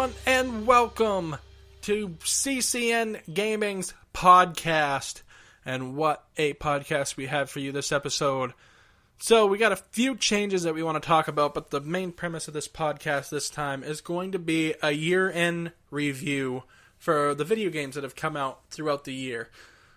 everyone, and welcome to CCN Gaming's podcast. And what a podcast we have for you this episode. So we got a few changes that we want to talk about, but the main premise of this podcast this time is going to be a year-end review for the video games that have come out throughout the year.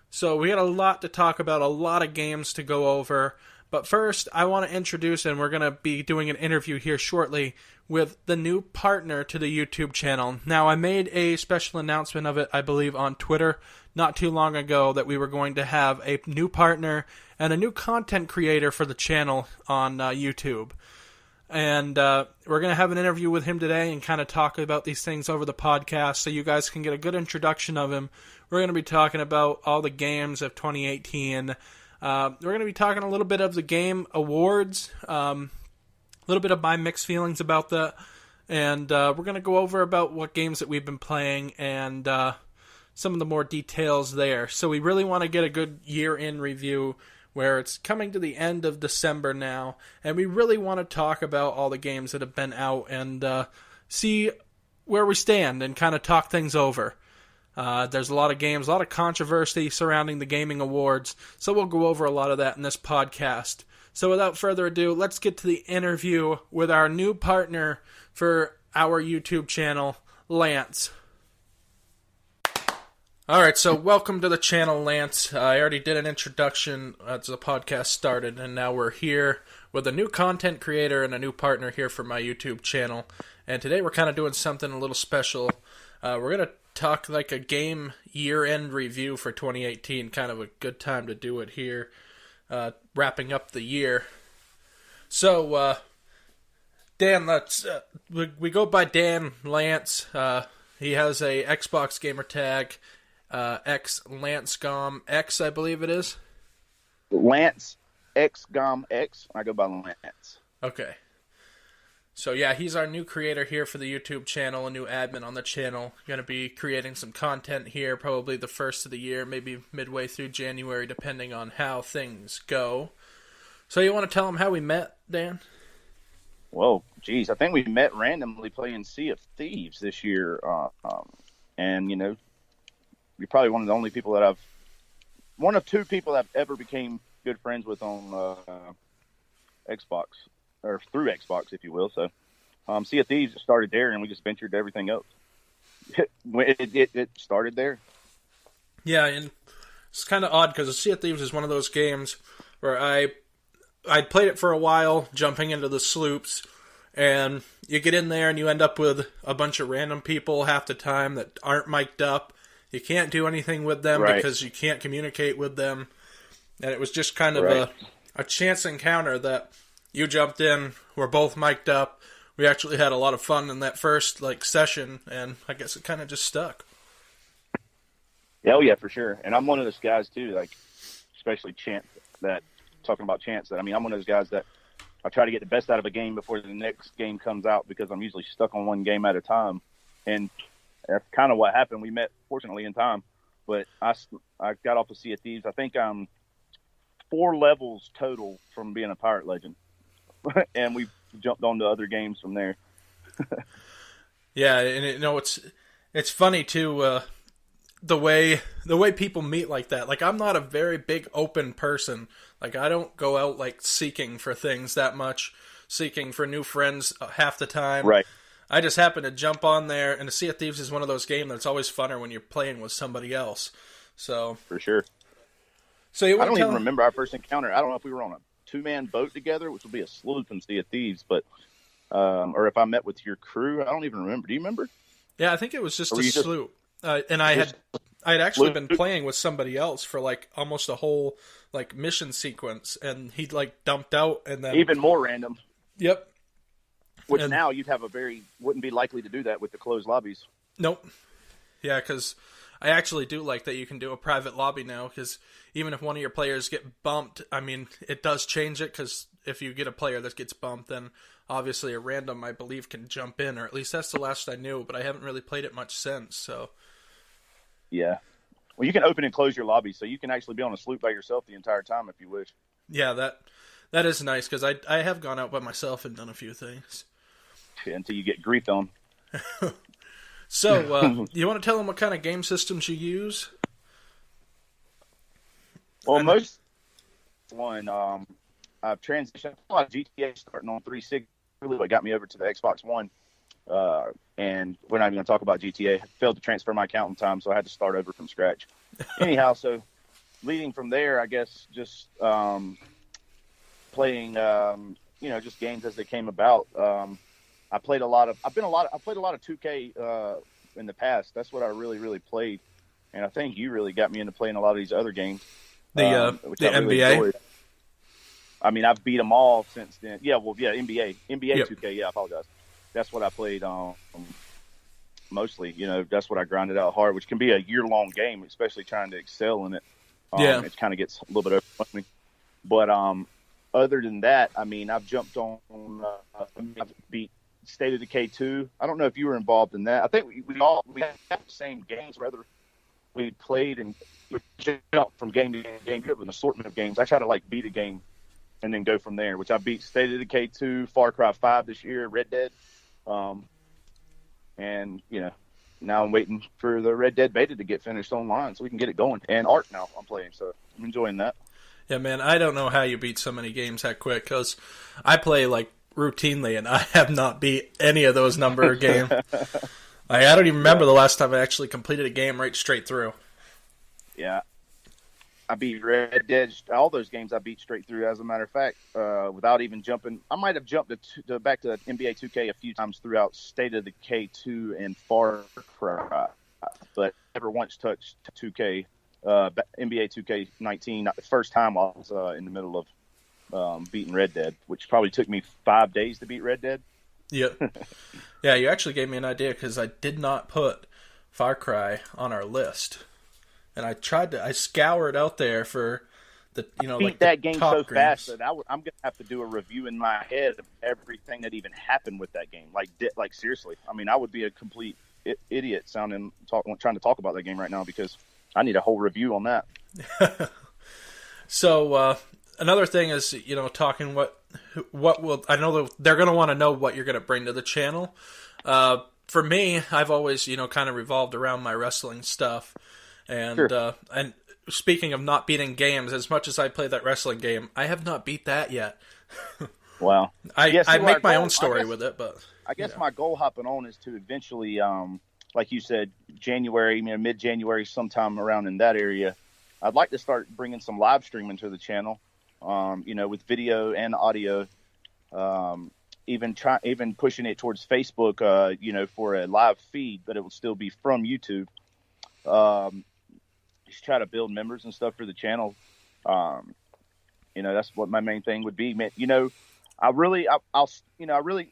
So we got a lot to talk about, a lot of games to go over. But first, I want to introduce, and we're going to be doing an interview here shortly, with the new partner to the YouTube channel. Now, I made a special announcement of it, I believe, on Twitter not too long ago, that we were going to have a new partner and a new content creator for the channel on YouTube. And we're going to have an interview with him today and kind of talk about these things over the podcast so you guys can get a good introduction of him. We're going to be talking about all the games of 2018. We're going to be talking a little bit of the Game Awards, a little bit of my mixed feelings about that, and we're going to go over about what games that we've been playing and some of the more details there. So we really want to get a good year-in review where it's coming to the end of December now, and we really want to talk about all the games that have been out and see where we stand and kind of talk things over. There's a lot of games, a lot of controversy surrounding the Gaming Awards, so we'll go over a lot of that in this podcast. So without further ado, let's get to the interview with our new partner for our YouTube channel, Lantz. Alright, so welcome to the channel, Lantz. I already did an introduction as the podcast started, and now we're here with a new content creator and a new partner here for my YouTube channel. And today we're kind of doing something a little special. We're going to talk like a game year-end review for 2018. Kind of a good time to do it here, wrapping up the year. So, Dan, let's we go by Dan Lantz. He has a Xbox gamer tag, X LantzGom X, I believe it is. Lantz XGom X. I go by Lantz. Okay. So yeah, he's our new creator here for the YouTube channel, a new admin on the channel. Going to be creating some content here, probably the first of the year, maybe midway through January, depending on how things go. So you want to tell him how we met, Dan? Whoa, geez, I think we met randomly playing Sea of Thieves this year. And, you know, you're probably one of the only people that one of two people that I've ever became good friends with on Xbox. Or through Xbox, if you will. So, Sea of Thieves started there, and we just ventured to everything else. It started there. Yeah, and it's kind of odd because Sea of Thieves is one of those games where I'd played it for a while, jumping into the sloops, and you get in there and you end up with a bunch of random people half the time that aren't mic'd up. You can't do anything with them because you can't communicate with them. And it was just kind of a chance encounter that you jumped in, we're both mic'd up. We actually had a lot of fun in that first session, and I guess it kind of just stuck. Oh yeah, for sure. And I'm one of those guys too, especially Chance. Talking about Chance, I'm one of those guys that I try to get the best out of a game before the next game comes out because I'm usually stuck on one game at a time. And that's kind of what happened. We met fortunately in time, but I got off of Sea of Thieves. I think I'm 4 levels total from being a pirate legend. And we jumped on to other games from there. Yeah, and it's funny too, the way people meet like that. I'm not a very big open person. I don't go out seeking for things that much, seeking for new friends half the time. Right. I just happen to jump on there, and Sea of Thieves is one of those games that's always funner when you're playing with somebody else. So for sure. So I don't even remember our first encounter. I don't know if we were on a 2-man boat together, which would be a sloop in Sea of Thieves, but or if I met with your crew, I don't even remember. Do you remember? Yeah, I think it was just a sloop, and I had actually been playing with somebody else for almost a whole mission sequence, and he dumped out, and then even more random. Yep. Which now you'd have wouldn't be likely to do that with the closed lobbies. Nope. Yeah, because I actually do like that you can do a private lobby now, because even if one of your players get bumped, it does change it, because if you get a player that gets bumped, then obviously a random, I believe, can jump in, or at least that's the last I knew, but I haven't really played it much since, so. Yeah. Well, you can open and close your lobby, so you can actually be on a sloop by yourself the entire time if you wish. Yeah, that is nice, because I have gone out by myself and done a few things. Until you get griefed on. So, you want to tell them what kind of game systems you use? Well, most one, I've transitioned a lot of GTA starting on 360. Really, what got me over to the Xbox One. And we're not even going to talk about GTA. I failed to transfer my account in time, so I had to start over from scratch. Anyhow, so leading from there, I guess just playing, just games as they came about. I played a lot of 2K in the past. That's what I really played, and I think you really got me into playing a lot of these other games. The NBA. Enjoyed. I mean, I've beat them all since then. NBA yep. 2K. Yeah, I apologize. That's what I played mostly. That's what I grinded out hard, which can be a year-long game, especially trying to excel in it. It kind of gets a little bit overwhelming. But other than that, I mean, I've jumped on. I've beat State of Decay 2. I don't know if you were involved in that. I think we have the same games, rather we played and jumped from game to game. You have an assortment of games. I try to beat a game and then go from there, which I beat State of Decay 2, Far Cry 5 this year, Red Dead. And, now I'm waiting for the Red Dead beta to get finished online so we can get it going. And Ark now I'm playing, so I'm enjoying that. Yeah, man, I don't know how you beat so many games that quick, because I play, routinely, and I have not beat any of those number of games. I don't even remember the last time I actually completed a game right straight through. Yeah. I beat Red Dead. All those games I beat straight through, as a matter of fact, without even jumping. I might have jumped back to NBA 2K a few times throughout State of Decay 2 and Far Cry, but never once touched 2K, NBA 2K19. Not the first time I was in the middle of beating Red Dead, which probably took me 5 days to beat Red Dead. Yep. Yeah, you actually gave me an idea, because I did not put Far Cry on our list. And I scoured out there for the, beat that game so fast that I'm going to have to do a review in my head of everything that even happened with that game. Like seriously. I mean, I would be a complete idiot trying to talk about that game right now, because I need a whole review on that. So, another thing is, talking what will, I know they're going to want to know what you're going to bring to the channel. For me, I've always, kind of revolved around my wrestling stuff. And sure. And speaking of not beating games, as much as I play that wrestling game, I have not beat that yet. Wow. I make my own story with it, but I guess my goal hopping on is to eventually, like you said, January, mid-January, sometime around in that area, I'd like to start bringing some live streaming to the channel, with video and audio, even pushing it towards Facebook, for a live feed, but it will still be from YouTube. Just try to build members and stuff for the channel. That's what my main thing would be, man. It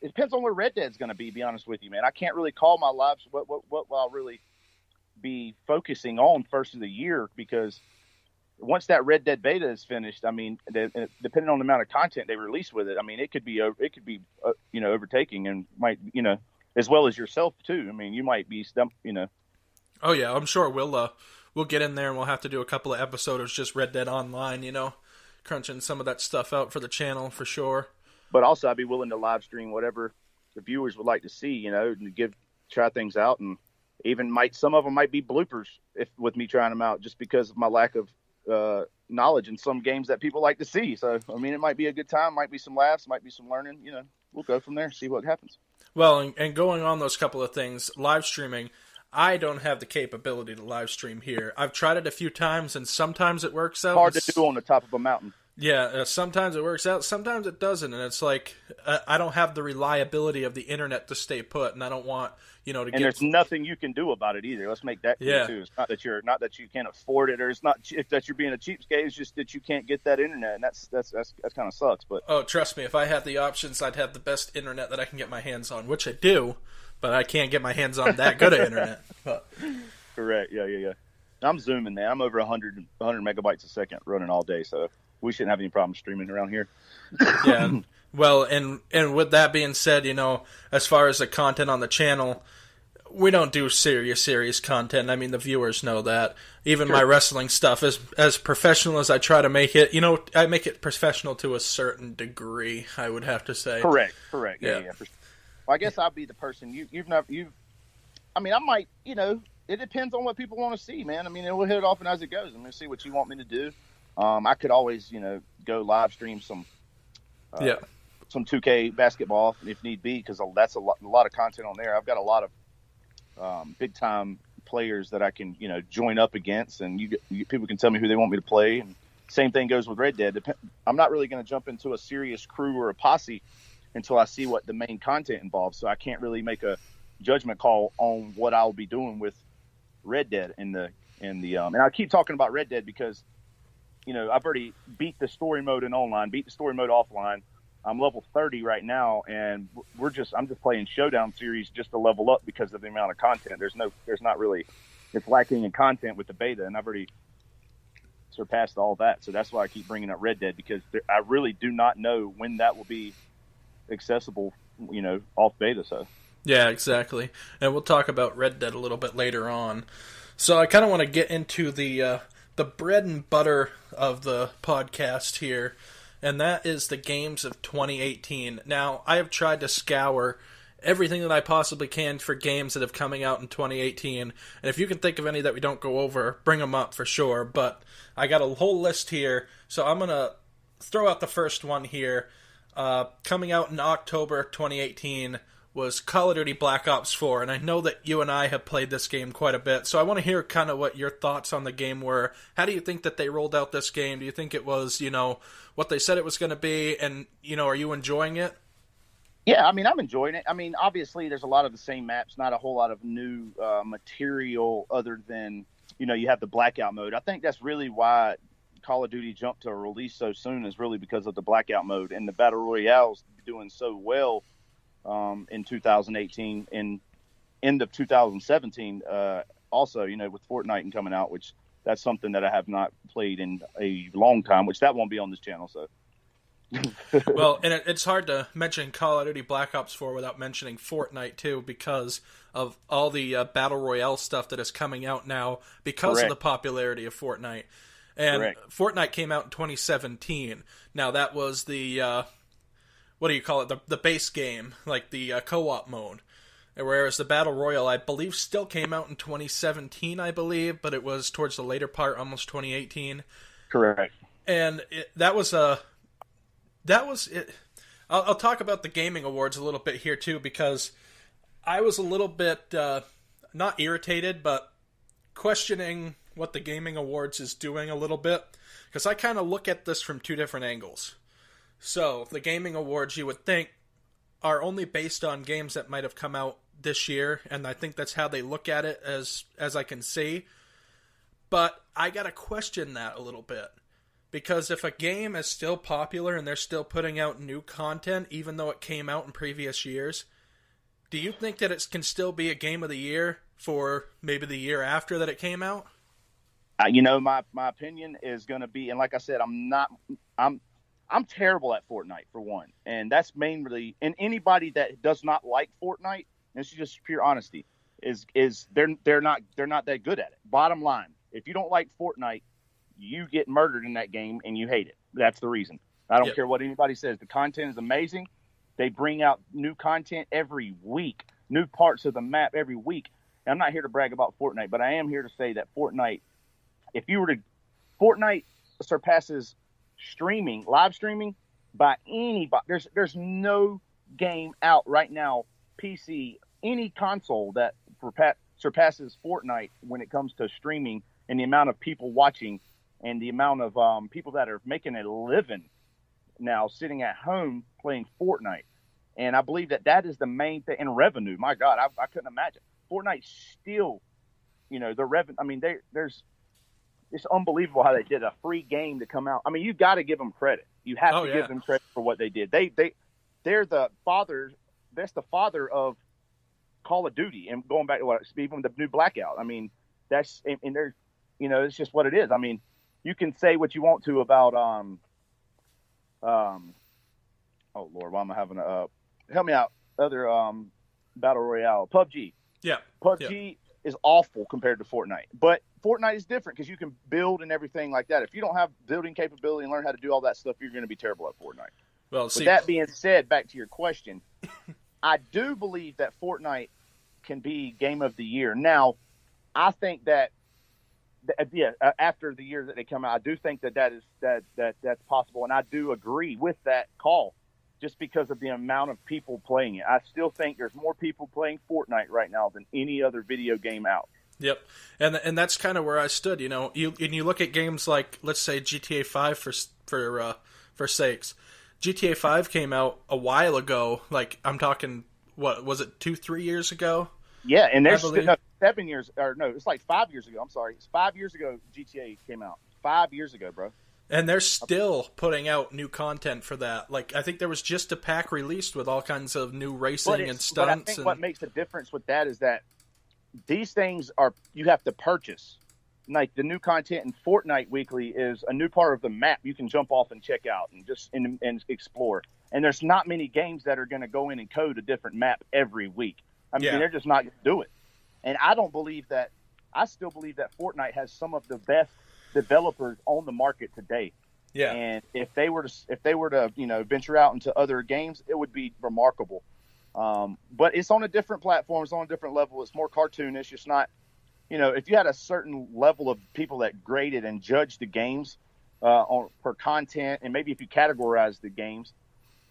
depends on where Red Dead's going to be honest with you, man. I can't really call my lives what I'll really be focusing on first of the year, because once that Red Dead beta is finished, I mean, depending on the amount of content they release with it, I mean, it could be overtaking, and might, as well as yourself too. I mean, you might be stumped, Oh yeah, I'm sure we'll get in there, and we'll have to do a couple of episodes just Red Dead Online, crunching some of that stuff out for the channel for sure. But also, I'd be willing to live stream whatever the viewers would like to see, and try things out, and even some of them might be bloopers with me trying them out, just because of my lack of knowledge in some games that people like to see. So, I mean, it might be a good time, might be some laughs, might be some learning. We'll go from there, see what happens. Well, and going on those couple of things, live streaming. I don't have the capability to live stream here. I've tried it a few times, and sometimes it works out. Hard to do on the top of a mountain. Yeah, sometimes it works out, sometimes it doesn't, and it's like I don't have the reliability of the internet to stay put, and I don't want to. And there's nothing you can do about it either. Let's make that clear too. It's not that you can't afford it, or it's not that you're being a cheapskate. It's just that you can't get that internet, and that's kind of sucks. But trust me, if I had the options, I'd have the best internet that I can get my hands on, which I do. But I can't get my hands on that good of internet. But. Correct. Yeah. I'm zooming now. I'm over 100 megabytes a second running all day, so we shouldn't have any problem streaming around here. Yeah. Well, and with that being said, as far as the content on the channel, we don't do serious content. I mean, the viewers know that. Even my wrestling stuff, as professional as I try to make it, I make it professional to a certain degree, I would have to say. Correct. Yeah. Well, I guess I'll be the person I mean, I might, it depends on what people want to see, man. I mean, we'll hit it off and as it goes. I'm going to see what you want me to do. I could always, go live stream some 2K basketball if need be, because that's a lot of content on there. I've got a lot of big time players that I can, join up against, and people can tell me who they want me to play. And same thing goes with Red Dead. I'm not really going to jump into a serious crew or a posse until I see what the main content involves. So I can't really make a judgment call on what I'll be doing with Red Dead and I keep talking about Red Dead because, I've already beat the story mode in online, beat the story mode offline. I'm level 30 right now, and I'm just playing Showdown series just to level up because of the amount of content. It's lacking in content with the beta, and I've already surpassed all that. So that's why I keep bringing up Red Dead, because I really do not know when that will be accessible, off beta. So. Yeah, exactly. And we'll talk about Red Dead a little bit later on. So I kind of want to get into the bread and butter of the podcast here, and that is the games of 2018. Now, I have tried to scour everything that I possibly can for games that have coming out in 2018, and if you can think of any that we don't go over, bring them up for sure. But I got a whole list here, so I'm going to throw out the first one here. Coming out in October 2018 was Call of Duty Black Ops 4, and I know that you and I have played this game quite a bit, so I want to hear kind of what your thoughts on the game were. How do you think that they rolled out this game? Do you think it was, what they said it was going to be, and, are you enjoying it? Yeah, I mean, I'm enjoying it. I mean, obviously, there's a lot of the same maps, not a whole lot of new material other than, you have the Blackout mode. I think that's really why Call of Duty jumped to a release so soon, is really because of the Blackout mode, and the Battle Royale's doing so well in 2018 and end of 2017 also, with Fortnite and coming out, which that's something that I have not played in a long time, which that won't be on this channel. So well, and it's hard to mention Call of Duty Black Ops 4 without mentioning Fortnite too, because of all the Battle Royale stuff that is coming out now because of the popularity of Fortnite. And Fortnite came out in 2017. Now that was the what do you call it? The base game, like the co-op mode. Whereas the Battle Royale, I believe, still came out in 2017, I believe, but it was towards the later part, almost 2018. Correct. And that was it. I'll talk about the Gaming Awards a little bit here, too, because I was a little bit, not irritated, but questioning what the Gaming Awards is doing a little bit, because I kind of look at this from two different angles. So, the Gaming Awards, you would think, are only based on games that might have come out this year, and I think that's how they look at it as I can see. But I gotta question that a little bit, because if a game is still popular and they're still putting out new content, even though it came out in previous years, do you think that it can still be a game of the year for maybe the year after that it came out? My opinion is going to be, and like I said, I'm terrible at Fortnite, for one, and that's mainly, and anybody that does not like Fortnite, and this is just pure honesty, is they're not that good at it. Bottom line, if you don't like Fortnite, you get murdered in that game and you hate it. That's the reason. I don't care what anybody says. The content is amazing. They bring out new content every week, new parts of the map every week. And I'm not here to brag about Fortnite, but I am here to say that Fortnite surpasses live streaming by anybody. There's no game out right now, PC, any console that surpasses Fortnite when it comes to streaming and the amount of people watching and the amount of people that are making a living now sitting at home playing Fortnite. And I believe that is the main thing. And revenue, my God, I couldn't imagine. Fortnite still, the revenue. I mean, it's unbelievable how they did a free game to come out. I mean, you got to give them credit. You have to give them credit for what they did. They're the father. That's the father of Call of Duty. And going back to even the new Blackout. I mean, and they're, it's just what it is. I mean, you can say what you want to about oh Lord, why am I having help me out? Other Battle Royale, PUBG. Yeah, PUBG is awful compared to Fortnite, but Fortnite is different because you can build and everything like that. If you don't have building capability and learn how to do all that stuff, you're going to be terrible at Fortnite. Well, with that being said, back to your question, I do believe that Fortnite can be game of the year. Now, I think that after the year that they come out, I do think that's possible, and I do agree with that call, just because of the amount of people playing it. I still think there's more people playing Fortnite right now than any other video game out. Yep, and that's kind of where I stood. You know, you look at games like, let's say, GTA 5 for sakes. GTA 5 came out a while ago. Like, I'm talking, what was it, 2-3 years ago? Yeah, and there's 7 years, or no, it's like 5 years ago. I'm sorry, it's 5 years ago GTA came out. 5 years ago, bro. And they're still putting out new content for that. Like, I think there was just a pack released with all kinds of new racing and stunts. But I think what makes the difference with that is that these things you have to purchase. Like, the new content in Fortnite Weekly is a new part of the map you can jump off and check out and just and explore. And there's not many games that are going to go in and code a different map every week. I mean, they're just not going to do it. And I still believe that Fortnite has some of the best developers on the market today. Yeah. And if they were to venture out into other games, it would be remarkable. But it's on a different platform. It's on a different level. It's more cartoonish. It's not, if you had a certain level of people that graded and judged the games per content, and maybe if you categorize the games,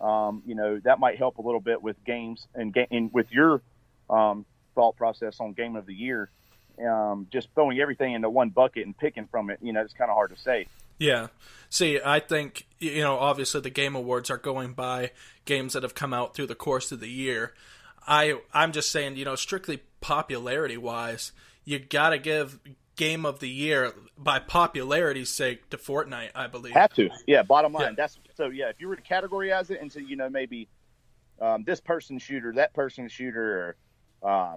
that might help a little bit with games and with your thought process on game of the year. Just throwing everything into one bucket and picking from it, it's kind of hard to say. Yeah. See, I think, obviously the Game Awards are going by games that have come out through the course of the year. I'm just saying, strictly popularity-wise, you got to give Game of the Year, by popularity's sake, to Fortnite, I believe. Have to. Yeah, bottom line. Yeah. If you were to categorize it into, maybe this person's shooter, that person's shooter, or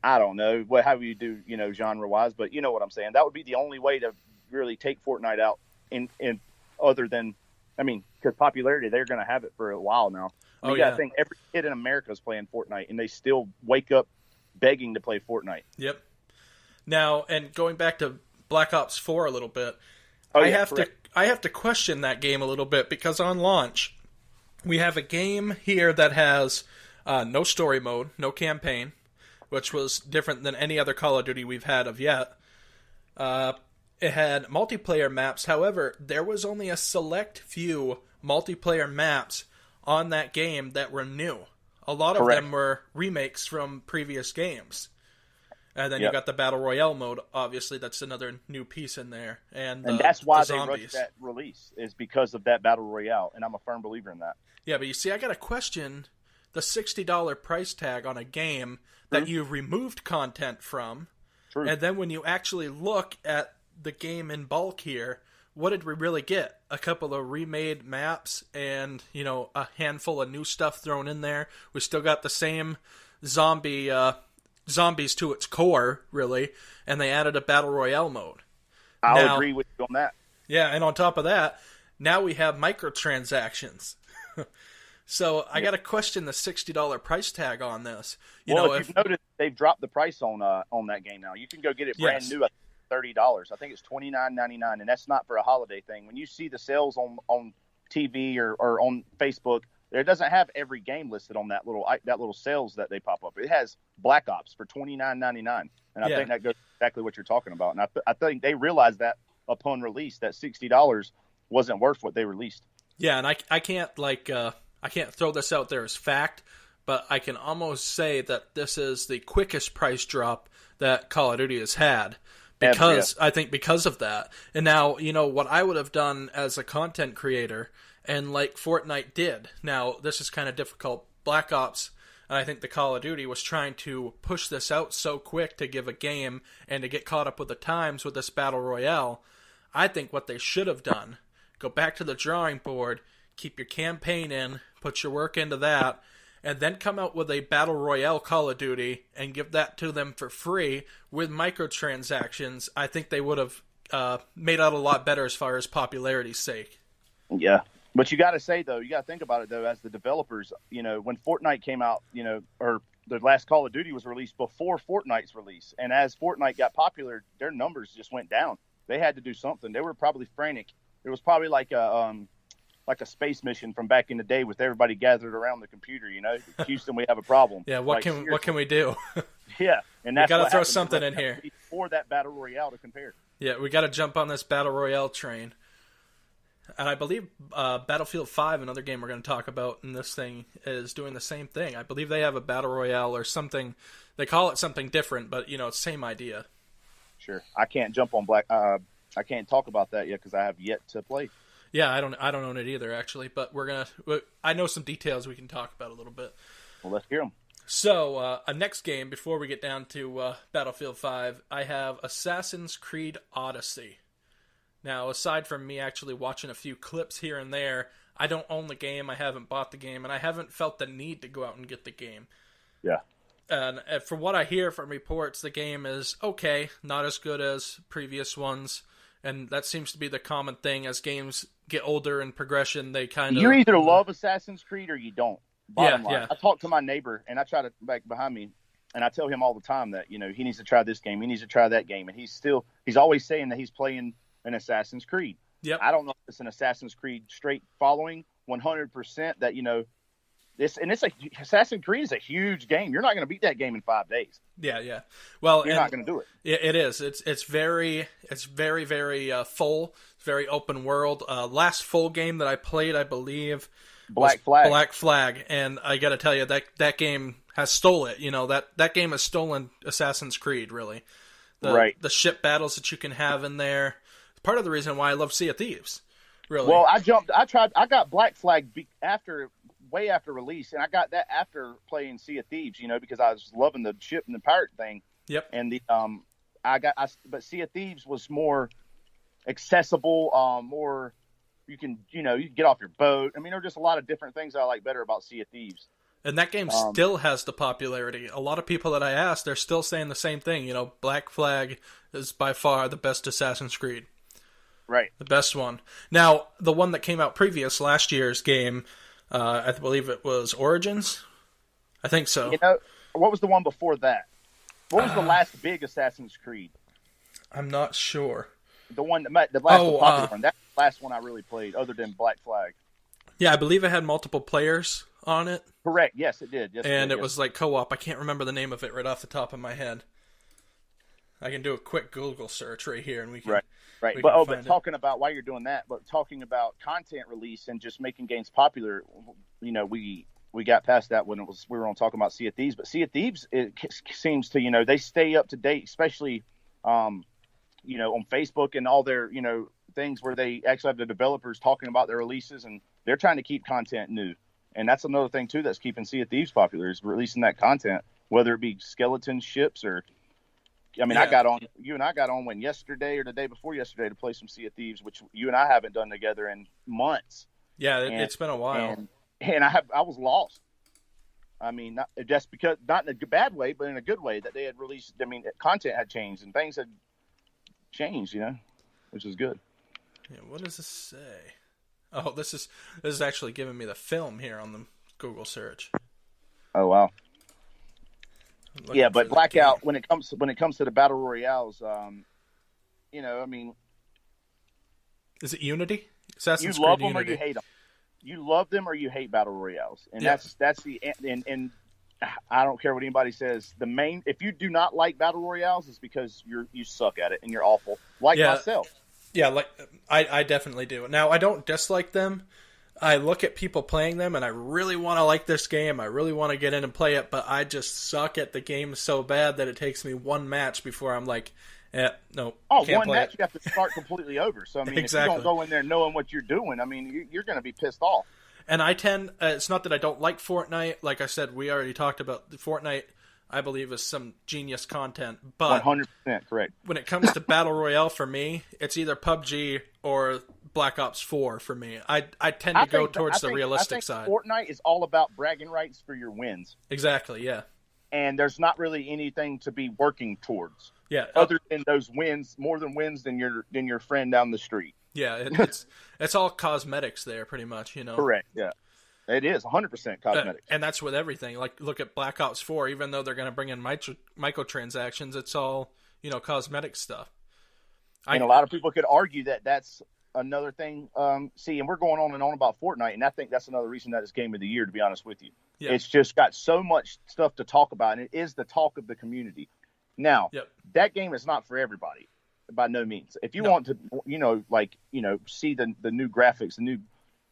I don't know, however you do, genre-wise, but you know what I'm saying. That would be the only way to really take Fortnite out in other than, because popularity, they're going to have it for a while now. I think every kid in America is playing Fortnite, and they still wake up begging to play Fortnite. Yep. Now, and going back to Black Ops 4 a little bit, I have to question that game a little bit, because on launch, we have a game here that has no story mode, no campaign, which was different than any other Call of Duty we've had of yet. It had multiplayer maps. However, there was only a select few multiplayer maps on that game that were new. A lot of them were remakes from previous games. And then you got the Battle Royale mode, obviously. That's another new piece in there. And that's why they rushed that release, is because of that Battle Royale. And I'm a firm believer in that. Yeah, but you see, I got to question the $60 price tag on a game that you've removed content from. True. And then when you actually look at the game in bulk here, what did we really get? A couple of remade maps and, a handful of new stuff thrown in there. We still got the same zombies to its core, really, and they added a Battle Royale mode. I'll agree with you on that. Yeah, and on top of that, now we have microtransactions. So I got to question the $60 price tag on this. If you've noticed, they've dropped the price on that game now. You can go get it brand new at $30. I think it's $29.99, and that's not for a holiday thing. When you see the sales on TV or on Facebook, it doesn't have every game listed on that little sales that they pop up. It has Black Ops for $29.99, and I think that goes exactly what you're talking about. And I think they realized that upon release that $60 wasn't worth what they released. Yeah, and I can't I can't throw this out there as fact, but I can almost say that this is the quickest price drop that Call of Duty has had. I think because of that. And now, what I would have done as a content creator, and like Fortnite did. Now, this is kind of difficult. Black Ops, and I think the Call of Duty was trying to push this out so quick to give a game and to get caught up with the times with this Battle Royale. I think what they should have done, go back to the drawing board, keep your campaign in, put your work into that, and then come out with a Battle Royale Call of Duty and give that to them for free with microtransactions. I think they would have made out a lot better as far as popularity's sake. Yeah. But you got to say, though, you got to think about it, though, as the developers, when Fortnite came out, or the last Call of Duty was released before Fortnite's release. And as Fortnite got popular, their numbers just went down. They had to do something. They were probably frantic. It was probably like like a space mission from back in the day with everybody gathered around the computer. Houston, we have a problem. Yeah, what can we do? Yeah, and that's we got to throw happened. something in here For that battle royale to compare. Yeah, we got to jump on this battle royale train. And I believe Battlefield 5, another game we're going to talk about in this thing, is doing the same thing. I believe they have a battle royale or something. They call it something different, but it's same idea. Sure, I can't jump on I can't talk about that yet because I have yet to play. Yeah, I don't own it either, actually. But I know some details we can talk about a little bit. Well, let's hear them. So, a next game before we get down to Battlefield 5, I have Assassin's Creed Odyssey. Now, aside from me actually watching a few clips here and there, I don't own the game, I haven't bought the game, and I haven't felt the need to go out and get the game. Yeah. And from what I hear from reports, the game is okay, not as good as previous ones, and that seems to be the common thing. As games get older in progression, they kind of... You either love Assassin's Creed or you don't. Bottom line. Yeah. I talk to my neighbor, and I try to back behind me, and I tell him all the time that, he needs to try this game, he needs to try that game, and he's always saying that he's playing an Assassin's Creed. Yep. I don't know if it's an Assassin's Creed straight following 100% that, Assassin's Creed is a huge game. You're not going to beat that game in 5 days. Yeah. Well, you're not going to do it. It is. It's very, very full. It's very open world. Last full game that I played, I believe, Black Flag. And I got to tell you that game has stole it. That game has stolen Assassin's Creed. Really, right. The ship battles that you can have in there. Part of the reason why I love Sea of Thieves. Really. Well, I got Black Flag way after release, and I got that after playing Sea of Thieves, because I was loving the ship and the pirate thing. Yep. And but Sea of Thieves was more accessible, more you can get off your boat. I mean, there are just a lot of different things I like better about Sea of Thieves. And that game still has the popularity. A lot of people that I asked, they're still saying the same thing. Black Flag is by far the best Assassin's Creed. Right. The best one. Now, the one that came out previous, last year's game, I believe it was Origins? I think so. What was the one before that? What was the last big Assassin's Creed? I'm not sure. The last popular one. That's the last one I really played, other than Black Flag. Yeah, I believe it had multiple players on it. Correct. Yes, it did. Yes, it was like co-op. I can't remember the name of it right off the top of my head. I can do a quick Google search right here, and we can. Right. But talking about why you're doing that, but talking about content release and just making games popular, we got past that when we were on talking about Sea of Thieves. But Sea of Thieves, it seems to they stay up to date, especially on Facebook and all their things where they actually have the developers talking about their releases, and they're trying to keep content new. And that's another thing too that's keeping Sea of Thieves popular, is releasing that content, whether it be skeleton ships or. I mean, yeah. You and I got on yesterday or the day before yesterday to play some Sea of Thieves, which you and I haven't done together in months. Yeah, it's been a while. And I was lost. I mean, not in a bad way, but in a good way that they had released. I mean, content had changed and things had changed, which is good. Yeah, what does this say? Oh, this is actually giving me the film here on the Google search. Oh, wow. Yeah, but Blackout, when it comes to the battle royales, I mean, is it Unity? Assassin's you love Creed them Unity. or you hate them. You love them or you hate battle royales, and that's the and I don't care what anybody says. If you do not like battle royales, it's because you suck at it and you're awful, like myself. Yeah, like I definitely do. Now I don't dislike them. I look at people playing them, and I really want to like this game. I really want to get in and play it, but I just suck at the game so bad that it takes me one match before I'm like, no. Oh, one match you have to start completely over. So, I mean, exactly. If you don't go in there knowing what you're doing, I mean, you're going to be pissed off. And I tend, it's not that I don't like Fortnite. Like I said, we already talked about Fortnite, I believe, is some genius content. But 100% correct. When it comes to Battle Royale, for me, it's either PUBG or Black Ops 4 for me. I tend to go towards the realistic side. Fortnite is all about bragging rights for your wins. Exactly, yeah. And there's not really anything to be working towards. Yeah. Other than those wins, more than wins than your friend down the street. Yeah, it's all cosmetics there, pretty much, Correct, yeah. It is 100% cosmetics. And that's with everything. Like, look at Black Ops 4, even though they're going to bring in microtransactions, it's all, cosmetic stuff. And a lot of people could argue that that's another thing. See, and we're going on and on about Fortnite, and I think that's another reason that it's game of the year. To be honest with you, it's just got so much stuff to talk about, and it is the talk of the community. Now, that game is not for everybody, by no means. If you want to, see the new graphics, the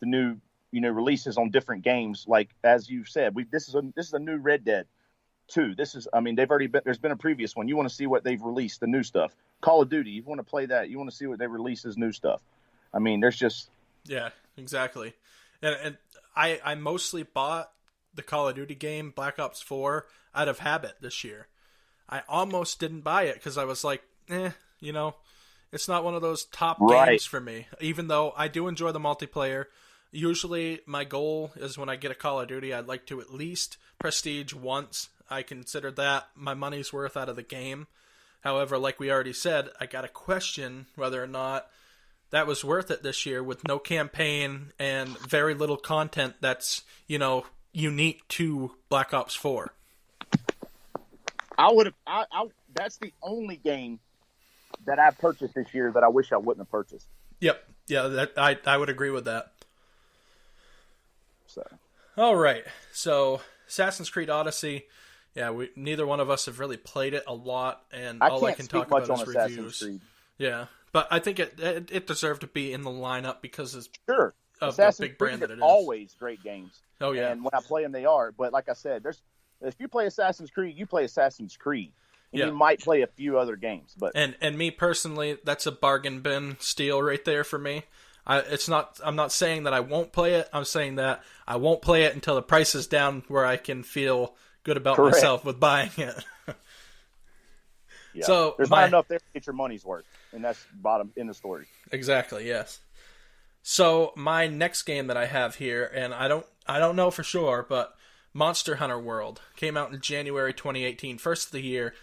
new releases on different games, like as you've said, this is a new Red Dead 2. There's been a previous one. You want to see what they've released, the new stuff. Call of Duty, you want to play that. You want to see what they release as new stuff. I mean, there's just exactly. And I mostly bought the Call of Duty game Black Ops 4 out of habit this year. I almost didn't buy it because I was like, it's not one of those top games for me. Even though I do enjoy the multiplayer. Usually my goal is when I get a Call of Duty, I'd like to at least prestige once. I consider that my money's worth out of the game. However, like we already said, I got to question whether or not that was worth it this year with no campaign and very little content that's, unique to Black Ops 4. That's the only game that I purchased this year that I wish I wouldn't have purchased. Yep. Yeah, I would agree with that. So. All right. So, Assassin's Creed Odyssey. Yeah, neither one of us have really played it a lot, and all I can talk about is reviews. Creed. Yeah, but I think it deserved to be in the lineup because of Assassin's the big brand Creed that it is. Always great games. Oh yeah, and when I play them, they are. But like I said, if you play Assassin's Creed, you play Assassin's Creed. And you might play a few other games, but and me personally, that's a bargain bin steal right there for me. I'm not saying that I won't play it. I'm saying that I won't play it until the price is down where I can feel good about myself with buying it. So there's not enough there to get your money's worth, and that's bottom in the story. Exactly. Yes. So my next game that I have here, and I don't know for sure, but Monster Hunter World came out in January 2018, first of the year.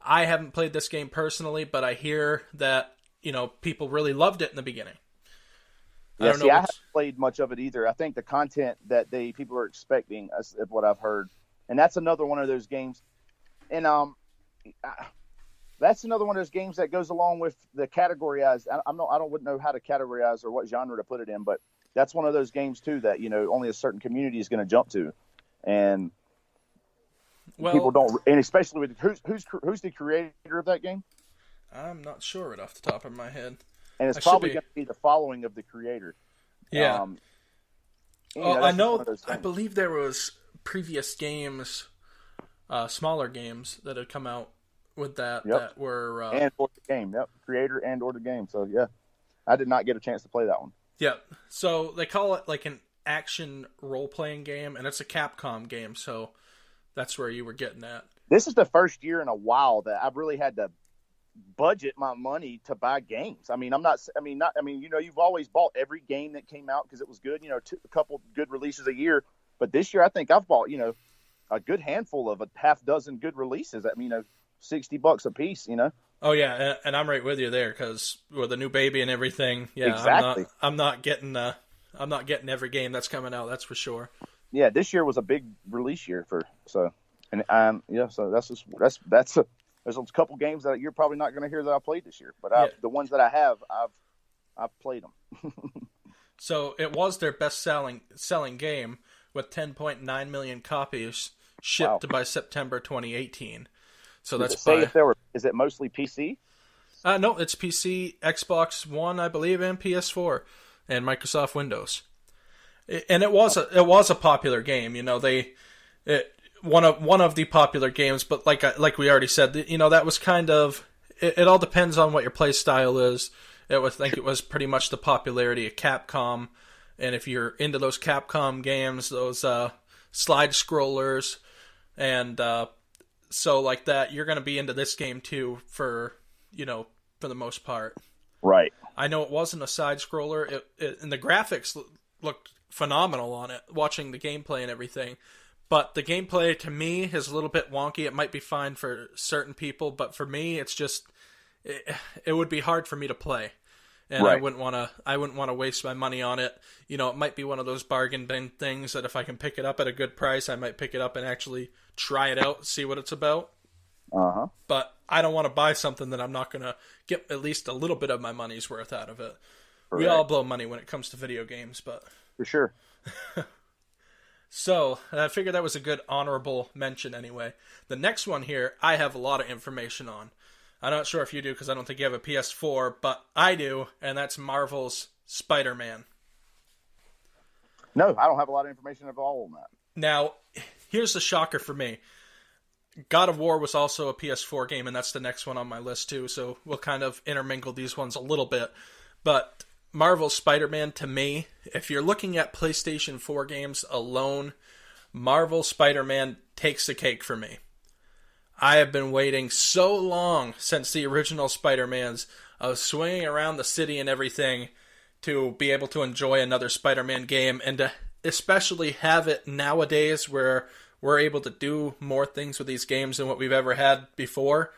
I haven't played this game personally, but I hear that people really loved it in the beginning. I haven't played much of it either. I think the content that people are expecting is what I've heard, and that's another one of those games. And that's another one of those games that goes along with the categorize. I wouldn't know how to categorize or what genre to put it in, but that's one of those games too that only a certain community is going to jump to, and people don't. And especially with who's the creator of that game? I'm not sure right off the top of my head. And it's probably going to be the following of the creator. Yeah. I know. I believe there was previous games, smaller games that had come out with that that were and or the game. Yep, creator and or the game. So yeah, I did not get a chance to play that one. Yeah. So they call it like an action role playing game, and it's a Capcom game. So that's where you were getting at. This is the first year in a while that I've really had to budget my money to buy games. You've always bought every game that came out because it was good, a couple good releases a year. But this year I think I've bought, a good handful of a half dozen good releases at, $60 a piece, Oh yeah. And I'm right with you there because with the new baby and everything. Yeah. Exactly. I'm not getting every game that's coming out. That's for sure. Yeah. This year was a big release year so that's there's a couple games that you're probably not going to hear that I played this year, but the ones that I have, I've played them. So it was their best selling game with 10.9 million copies shipped by September 2018. So that's is it mostly PC? No, it's PC, Xbox One, I believe, and PS4, and Microsoft Windows. And it was a popular game. One of the popular games, but like we already said, that was kind of it all depends on what your play style is. It was pretty much the popularity of Capcom, and if you're into those Capcom games, those slide scrollers, and so like that, you're going to be into this game too for the most part. Right. I know it wasn't a side scroller, and the graphics looked phenomenal on it. Watching the gameplay and everything. But the gameplay to me is a little bit wonky. It might be fine for certain people, but for me, it's just it would be hard for me to play, and I wouldn't want to waste my money on it. It might be one of those bargain bin things that if I can pick it up at a good price, I might pick it up and actually try it out, see what it's about. But I don't want to buy something that I'm not going to get at least a little bit of my money's worth out of it. We all blow money when it comes to video games, but for sure. So I figured that was a good honorable mention anyway. The next one here, I have a lot of information on. I'm not sure if you do because I don't think you have a PS4, but I do, and that's Marvel's Spider-Man. No, I don't have a lot of information at all on that. Now, here's the shocker for me. God of War was also a PS4 game, and that's the next one on my list too, so we'll kind of intermingle these ones a little bit. But Marvel's Spider-Man, to me, if you're looking at PlayStation 4 games alone, Marvel's Spider-Man takes the cake for me. I have been waiting so long since the original Spider-Mans of swinging around the city and everything to be able to enjoy another Spider-Man game, and to especially have it nowadays where we're able to do more things with these games than what we've ever had before.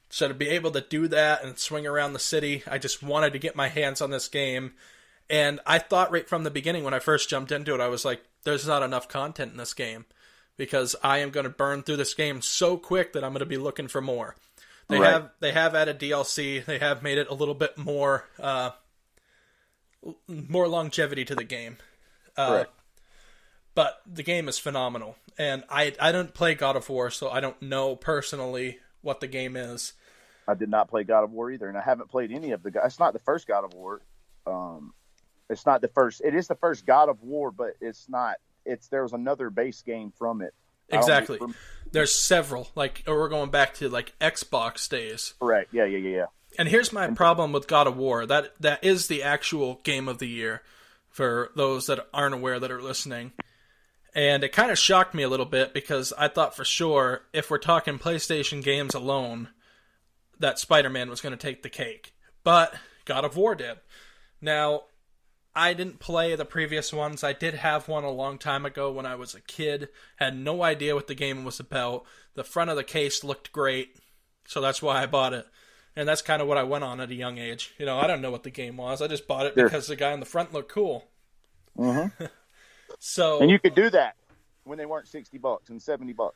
So to be able to do that and swing around the city, I just wanted to get my hands on this game. And I thought right from the beginning when I first jumped into it, I was like, there's not enough content in this game, because I am going to burn through this game so quick that I'm going to be looking for more. They have added DLC. They have made it a little bit more longevity to the game. But the game is phenomenal. And I don't play God of War, so I don't know personally what the game is. I did not play God of War either, and I haven't played any of the. It's not the first God of War. It's not the first. It is the first God of War, but it's not. There was another base game from it. Exactly. There's several. Like, we're going back to like Xbox days. Correct. Yeah. And here's my problem with God of War. That is the actual game of the year for those that aren't aware that are listening. And it kind of shocked me a little bit because I thought for sure, if we're talking PlayStation games alone, that Spider-Man was going to take the cake. But God of War did. Now, I didn't play the previous ones. I did have one a long time ago when I was a kid. Had no idea what the game was about. The front of the case looked great, so that's why I bought it. And that's kind of what I went on at a young age. You know, I don't know what the game was. I just bought it because the guy on the front looked cool. Mm-hmm. So, and you could do that when they weren't $60 and $70.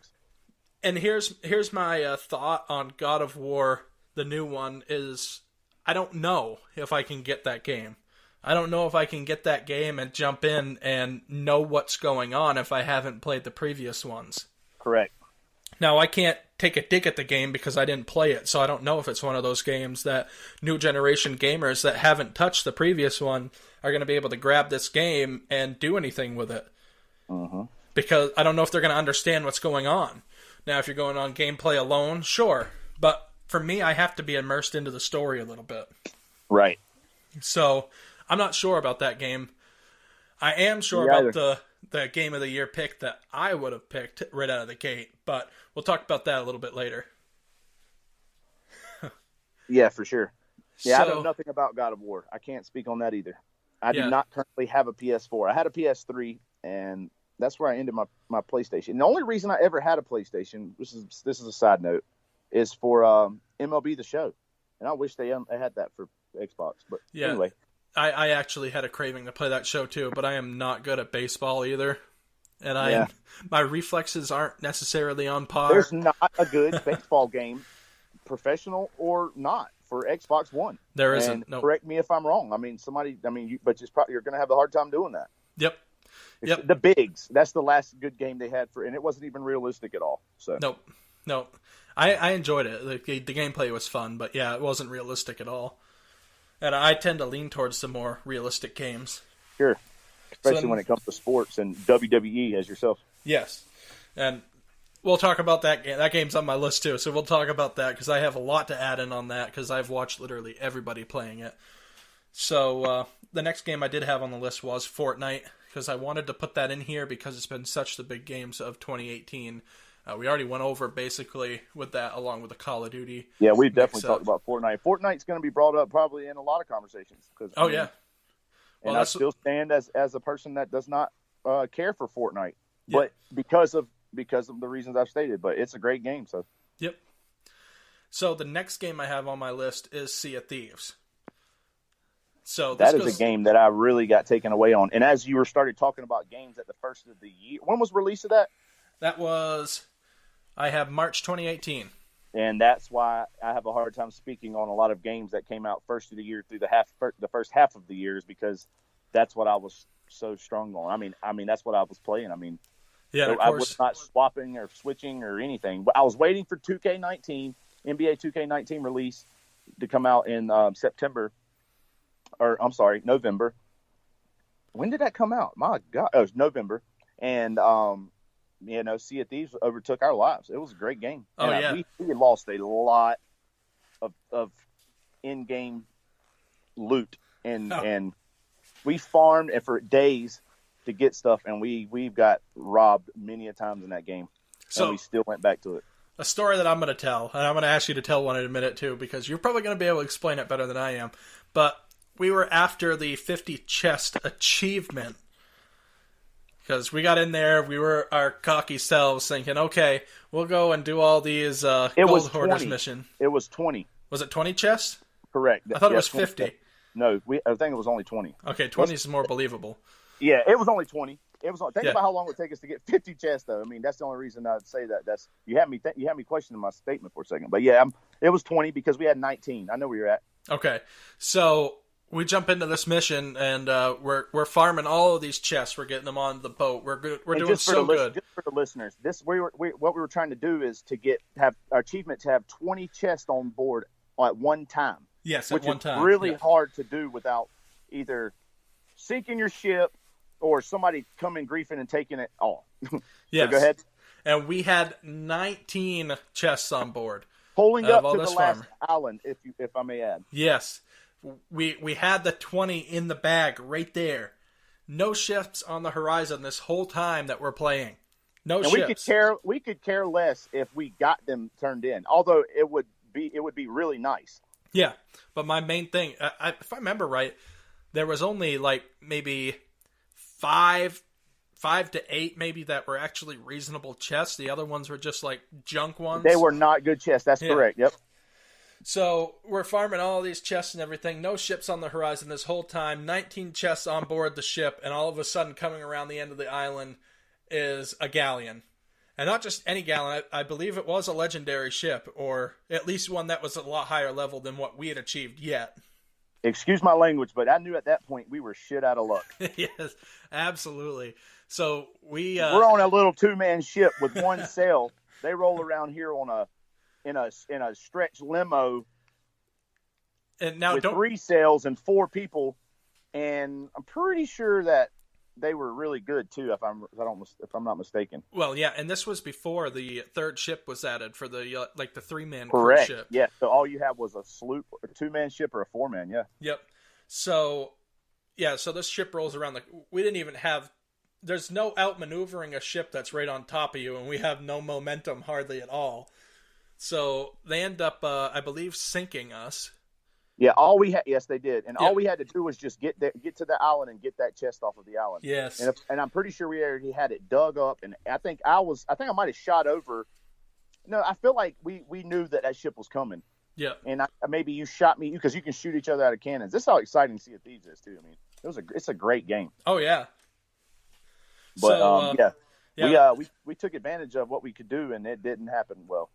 And here's my thought on God of War, the new one, is I don't know if I can get that game. I don't know if I can get that game and jump in and know what's going on if I haven't played the previous ones. Correct. Now, I can't take a dig at the game because I didn't play it, so I don't know if it's one of those games that new generation gamers that haven't touched the previous one are going to be able to grab this game and do anything with it. Mm-hmm. Because I don't know if they're going to understand what's going on. Now, if you're going on gameplay alone, sure. But for me, I have to be immersed into the story a little bit. Right. So, I'm not sure about that game. I am sure about the Game of the Year pick that I would have picked right out of the gate. But we'll talk about that a little bit later. Yeah, for sure. Yeah, So, I know nothing about God of War. I can't speak on that either. I do not currently have a PS4. I had a PS3, and that's where I ended my PlayStation. And the only reason I ever had a PlayStation, this is a side note, is for MLB The Show. And I wish they had that for Xbox. But anyway. I actually had a craving to play that show too, but I am not good at baseball either. And my reflexes aren't necessarily on par. There's not a good baseball game, professional or not, for Xbox One. There isn't. No. Correct me if I'm wrong. I mean, but you're going to have a hard time doing that. Yep. The Bigs. That's the last good game they had and it wasn't even realistic at all. So Nope. I enjoyed it. The gameplay was fun, but yeah, it wasn't realistic at all. And I tend to lean towards some more realistic games. Sure. Especially when it comes to sports and WWE as yourself. Yes. And we'll talk about that game. That game's on my list too, so we'll talk about that because I have a lot to add in on that because I've watched literally everybody playing it. So the next game I did have on the list was Fortnite because I wanted to put that in here because it's been such the big games of 2018. We already went over basically with that along with the Call of Duty. Yeah, we've definitely talked about Fortnite. Fortnite's going to be brought up probably in a lot of conversations. Yeah. And I still stand as a person that does not care for Fortnite, but because of the reasons I've stated. But it's a great game. So. Yep. So the next game I have on my list is Sea of Thieves. So that is a game that I really got taken away on. And as you started talking about games at the first of the year, when was release of that? That was, I have March 2018. And that's why I have a hard time speaking on a lot of games that came out first of the year through the first half of the year, is because that's what I was so strong on. I mean, that's what I was playing. I mean, Yeah, I was not swapping or switching or anything. But I was waiting for 2K19, NBA 2K19 release to come out in November. When did that come out? My God, it was November. And, Sea of Thieves overtook our lives. It was a great game. Oh, and, yeah. We lost a lot of in-game loot. And we farmed for days to get stuff, and we've got robbed many a times in that game. So and we still went back to it. A story that I'm going to tell, and I'm going to ask you to tell one in a minute too, because you're probably going to be able to explain it better than I am. But we were after the 50 chest achievement, because we got in there, we were our cocky selves thinking, okay, we'll go and do all these Gold Hoarders mission. It was 20. Was it 20 chests? Correct. I thought it was 50. No, I think it was only 20. Okay, 20 is more believable. Yeah, it was only 20. Think about how long it would take us to get 50 chests, though. I mean, that's the only reason I'd say that. You had me questioning my statement for a second, but yeah, it was 20 because we had 19. I know where you're at. Okay, so we jump into this mission, and we're farming all of these chests. We're getting them on the boat. We're doing so good. Just for the listeners, what we were trying to do is to have our achievement to have 20 chests on board at one time. Yes, which at one is time. Really hard to do without either sinking your ship or somebody coming griefing and taking it all. Yes. So go ahead. And we had 19 chests on board. Pulling up to the last island, if I may add. Yes. We had the 20 in the bag right there. No ships on the horizon this whole time that we're playing. No ships. We could care less if we got them turned in. Although it would be really nice. Yeah, but my main thing, if I remember right, there was only like maybe five to eight maybe that were actually reasonable chests. The other ones were just like junk ones. They were not good chests. That's correct. Yep. So we're farming all these chests and everything. No ships on the horizon this whole time. 19 chests on board the ship, and all of a sudden coming around the end of the island is a galleon. And not just any galleon. I believe it was a legendary ship, or at least one that was a lot higher level than what we had achieved yet. Excuse my language, but I knew at that point we were shit out of luck. Yes, absolutely. So we're on a little 2-man ship with one sail. They roll around here in a stretch limo, and now with 3 sails and 4 people, and I'm pretty sure that they were really good too, if I'm not mistaken. Well, yeah, and this was before the third ship was added for the the 3-man Correct. Cruise ship. Yeah, so all you had was a sloop, a 2-man ship, or a 4-man. Yeah. Yep. So this ship rolls around. We didn't even have. There's no outmaneuvering a ship that's right on top of you, and we have no momentum hardly at all. So they end up, I believe, sinking us. Yeah, yes, they did, and all we had to do was just get to the island and get that chest off of the island. Yes, and I'm pretty sure we already had it dug up, and I think I might have shot over. No, I feel like we knew that ship was coming. Yeah, and maybe you shot me because you can shoot each other out of cannons. This is how exciting Sea of Thieves is too. I mean, it's a great game. Oh yeah, but we took advantage of what we could do, and it didn't happen well.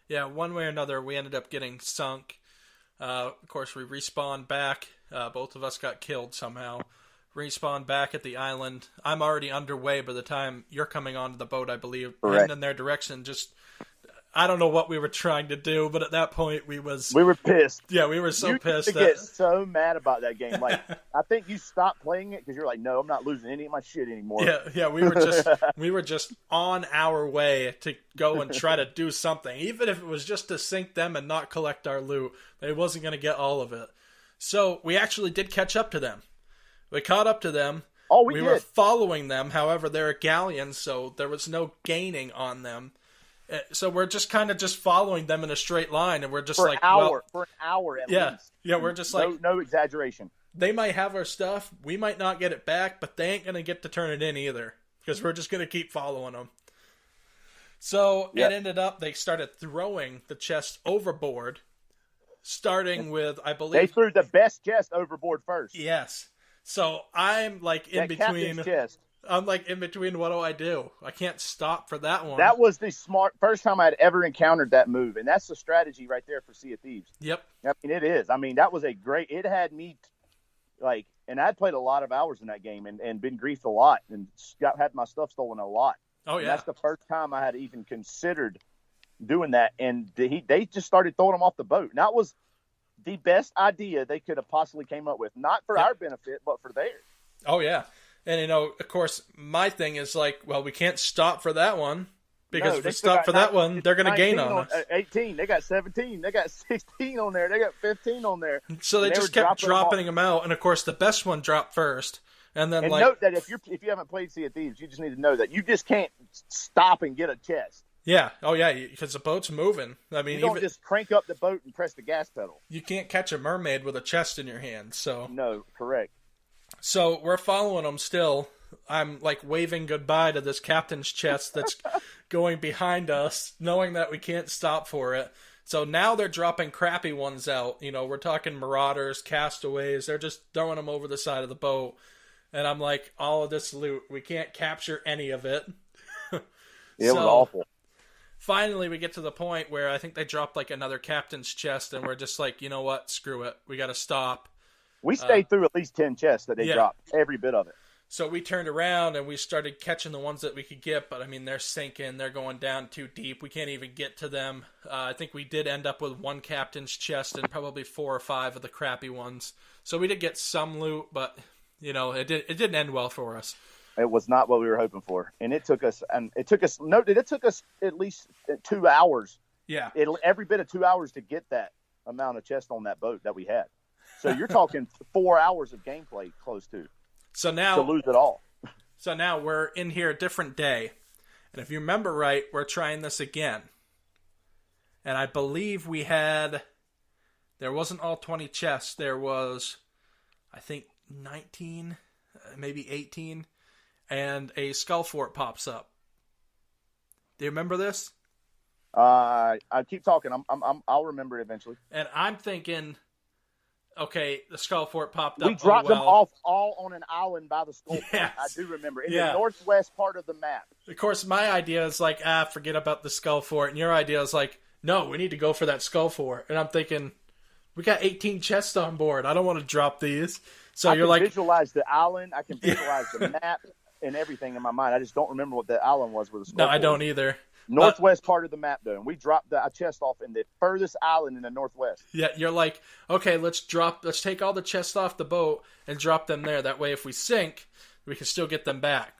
Yeah, one way or another, we ended up getting sunk. Of course, we respawned back. Both of us got killed somehow. Respawned back at the island. I'm already underway by the time you're coming onto the boat, I believe. Correct. Heading in their direction. I don't know what we were trying to do, but at that point we were pissed. Yeah, we were so pissed. You get so mad about that game. Like, I think you stopped playing it because you're like, no, I'm not losing any of my shit anymore. Yeah, we were just on our way to go and try to do something, even if it was just to sink them and not collect our loot. They wasn't going to get all of it. So we actually did catch up to them. We caught up to them. Oh, we did. Were following them. However, they're galleons, so there was no gaining on them. So we're just kind of following them in a straight line, and we're just for an hour at least. Yeah, we're just like, no exaggeration. They might have our stuff, we might not get it back, but they ain't gonna get to turn it in either, because we're just gonna keep following them. So It ended up they started throwing the chest overboard, starting with, I believe, they threw the best chest overboard first. Yes. So I'm like in that between. Captain's chest. I'm like in between. What do I do? I can't stop for that one. That was the first time I'd ever encountered that move, and that's the strategy right there for Sea of Thieves. Yep. I mean, it is. I mean, that was it had me like, and I'd played a lot of hours in that game and been griefed a lot and had my stuff stolen a lot. Oh, yeah. And that's the first time I had even considered doing that, and they just started throwing them off the boat. And that was the best idea they could have possibly came up with, not for our benefit, but for theirs. Oh, yeah. And, of course, my thing is like, well, we can't stop for that one, because if we stop for that one, they're going to gain on us. 18, they got 17, they got 16 on there, they got 15 on there. So they just kept dropping them out, and, of course, the best one dropped first. And then, note that if you haven't played Sea of Thieves, you just need to know that you just can't stop and get a chest. Yeah. Oh, yeah, because the boat's moving. I mean, you don't just crank up the boat and press the gas pedal. You can't catch a mermaid with a chest in your hand. So no, correct. So we're following them still. I'm like waving goodbye to this captain's chest that's going behind us, knowing that we can't stop for it. So now they're dropping crappy ones out. We're talking marauders, castaways. They're just throwing them over the side of the boat. And I'm like, all of this loot, we can't capture any of it. It was awful. Finally, we get to the point where I think they dropped like another captain's chest, and we're just like, you know what? Screw it. We got to stop. We stayed through at least 10 chests that they dropped, every bit of it. So we turned around and we started catching the ones that we could get, but I mean, they're sinking. They're going down too deep. We can't even get to them. I think we did end up with one captain's chest and probably 4 or 5 of the crappy ones. So we did get some loot, but it didn't end well for us. It was not what we were hoping for, and it took us at least 2 hours. Yeah, every bit of 2 hours to get that amount of chest on that boat that we had. So you're talking 4 hours of gameplay close to. So now to lose it all. So now we're in here a different day, and if you remember right, we're trying this again. And I believe there wasn't all 20 chests. There was, I think, 19, maybe 18. And a skull fort pops up. Do you remember this? I keep talking. I'll remember it eventually. And I'm thinking, okay, the skull fort popped up. We dropped them off all on an island by the skull fort. I do remember. In the northwest part of the map. Of course, my idea is like, forget about the skull fort. And your idea is like, no, we need to go for that skull fort. And I'm thinking, we got 18 chests on board. I don't want to drop these. So you're like, visualize the island. I can visualize the map. And everything in my mind. I just don't remember what the island was where the skull No, I don't either. Northwest part of the map, though. And we dropped the chest off in the furthest island in the northwest. Yeah, you're like, okay, let's take all the chests off the boat and drop them there. That way, if we sink, we can still get them back.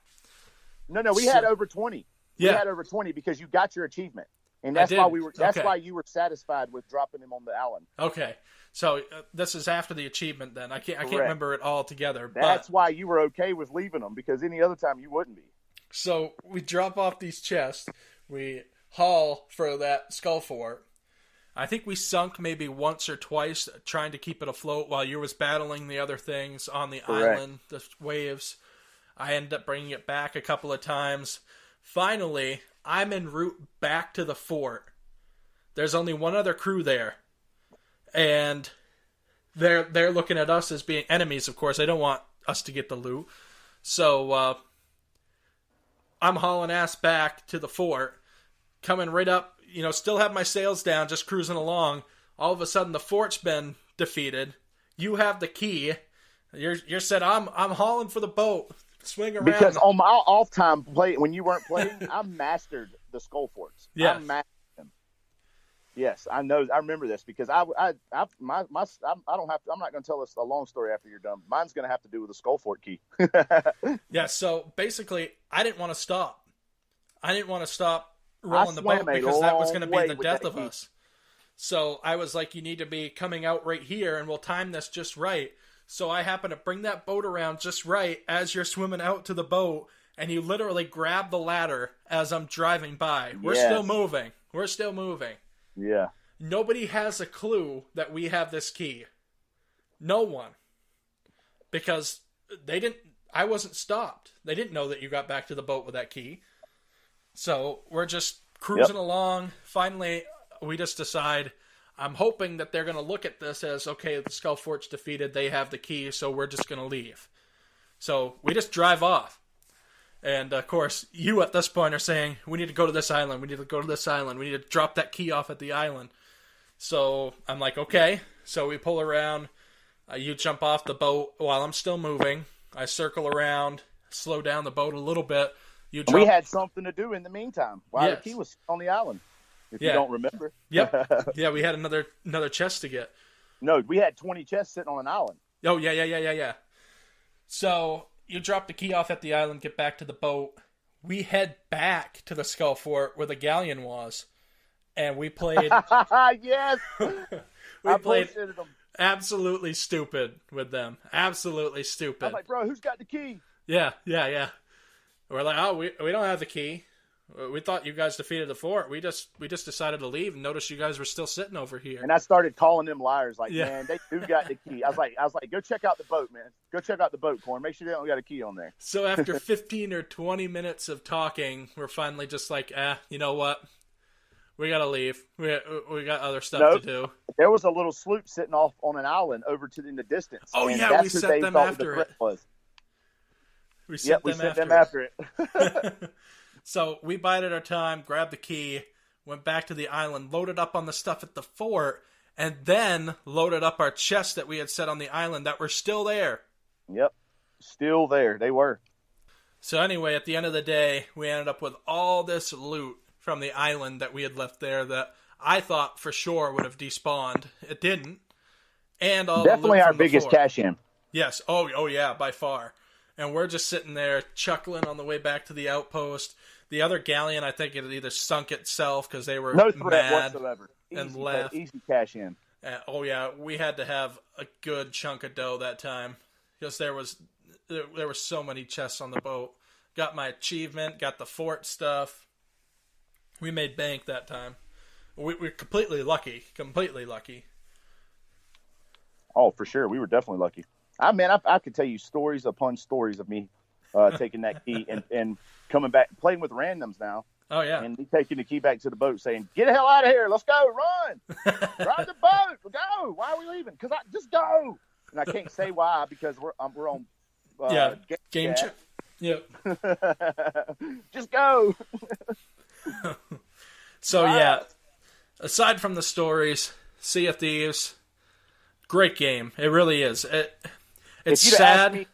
No, we had over 20. We had over 20 because you got your achievement. And that's why why you were satisfied with dropping them on the island. Okay. So this is after the achievement then. I can't remember it all together. That's why you were okay with leaving them, because any other time you wouldn't be. So we drop off these chests. We haul for that skull fort. I think we sunk maybe once or twice trying to keep it afloat while you was battling the other things on the island, the waves. I ended up bringing it back a couple of times. Finally, I'm en route back to the fort. There's only one other crew there. And they're looking at us as being enemies, of course. They don't want us to get the loot. So I'm hauling ass back to the fort, coming right up, still have my sails down, just cruising along. All of a sudden, the fort's been defeated. You have the key. You're said, I'm hauling for the boat. Swing around. Because on my off time play, when you weren't playing, I mastered the skull forts. Yeah. I mastered them. Yes, I know. I remember this because I don't have to. I'm not going to tell us a long story after you're done. Mine's going to have to do with the skull fort key. Yeah. So basically, I didn't want to stop. I didn't want to stop rolling the boat because that was going to be the death of us. So I was like, you need to be coming out right here, and we'll time this just right. So I happen to bring that boat around just right as you're swimming out to the boat, and you literally grab the ladder as I'm driving by. We're still moving. Yeah. Nobody has a clue that we have this key. No one. Because I wasn't stopped. They didn't know that you got back to the boat with that key. So we're just cruising along. Finally, we just decide, I'm hoping that they're going to look at this as, okay, the Skull Fort's defeated, they have the key, so we're just going to leave. So we just drive off. And, of course, you at this point are saying, we need to go to this island, we need to go to this island, we need to drop that key off at the island. So I'm like, okay. So we pull around, you jump off the boat while I'm still moving. I circle around, slow down the boat a little bit. We had something to do in the meantime while the key was on the island, if you don't remember. Yep. Yeah, we had another chest to get. No, we had 20 chests sitting on an island. Oh, yeah. So you drop the key off at the island, get back to the boat. We head back to the Skull Fort where the galleon was, and we played. Yes, we played absolutely stupid with them. Absolutely stupid. I'm like, bro, who's got the key? Yeah. We're like, oh, we don't have the key. We thought you guys defeated the fort. We just decided to leave and noticed you guys were still sitting over here. And I started calling them liars. Like, man, they do got the key. I was like, go check out the boat, man. Go check out the boat, Corn. Make sure they don't got a key on there. So after 15 or 20 minutes of talking, we're finally just like, you know what? We gotta leave. We got other stuff to do. There was a little sloop sitting off on an island over in the distance. Oh yeah, we sent them after it. We sent them after it. So we bided our time, grabbed the key, went back to the island, loaded up on the stuff at the fort, and then loaded up our chests that we had set on the island that were still there. Yep, still there. They were. So anyway, at the end of the day, we ended up with all this loot from the island that we had left there that I thought for sure would have despawned. It didn't. And all definitely our biggest cash in. Yes. Oh yeah, by far. And we're just sitting there chuckling on the way back to the outpost. The other galleon, I think it had either sunk itself because they were no threat mad whatsoever. And left. Easy cash in. Oh yeah, we had to have a good chunk of dough that time because there were so many chests on the boat. Got my achievement, got the fort stuff. We made bank that time. We're completely lucky. Oh, for sure. We were definitely lucky. I could tell you stories upon stories of me taking that key and coming back, playing with randoms now. Oh, yeah. And me taking the key back to the boat saying, get the hell out of here. Let's go. Run. Drive the boat. Go. Why are we leaving? Because just go. And I can't say why because we're on game chat. Yep. Just go. So, yeah, aside from the stories, Sea of Thieves, great game. It really is. It's sad.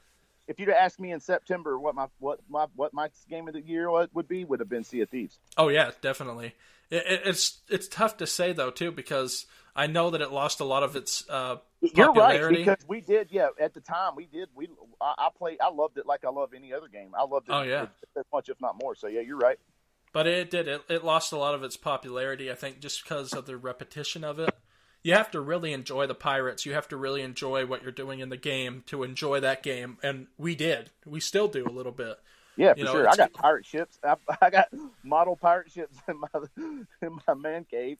If you'd have asked me in September what my game of the year would have been Sea of Thieves. Oh yeah, definitely. It's tough to say though too because I know that it lost a lot of its popularity. You're right because we did. Yeah, at the time we did. I loved it like I love any other game. I loved it. Oh yeah, as much if not more. So yeah, you're right. But it did. It lost a lot of its popularity. I think just because of the repetition of it. You have to really enjoy the pirates. You have to really enjoy what you're doing in the game to enjoy that game. And we did. We still do a little bit. Yeah, for sure. I got pirate ships. I got model pirate ships in my man cave.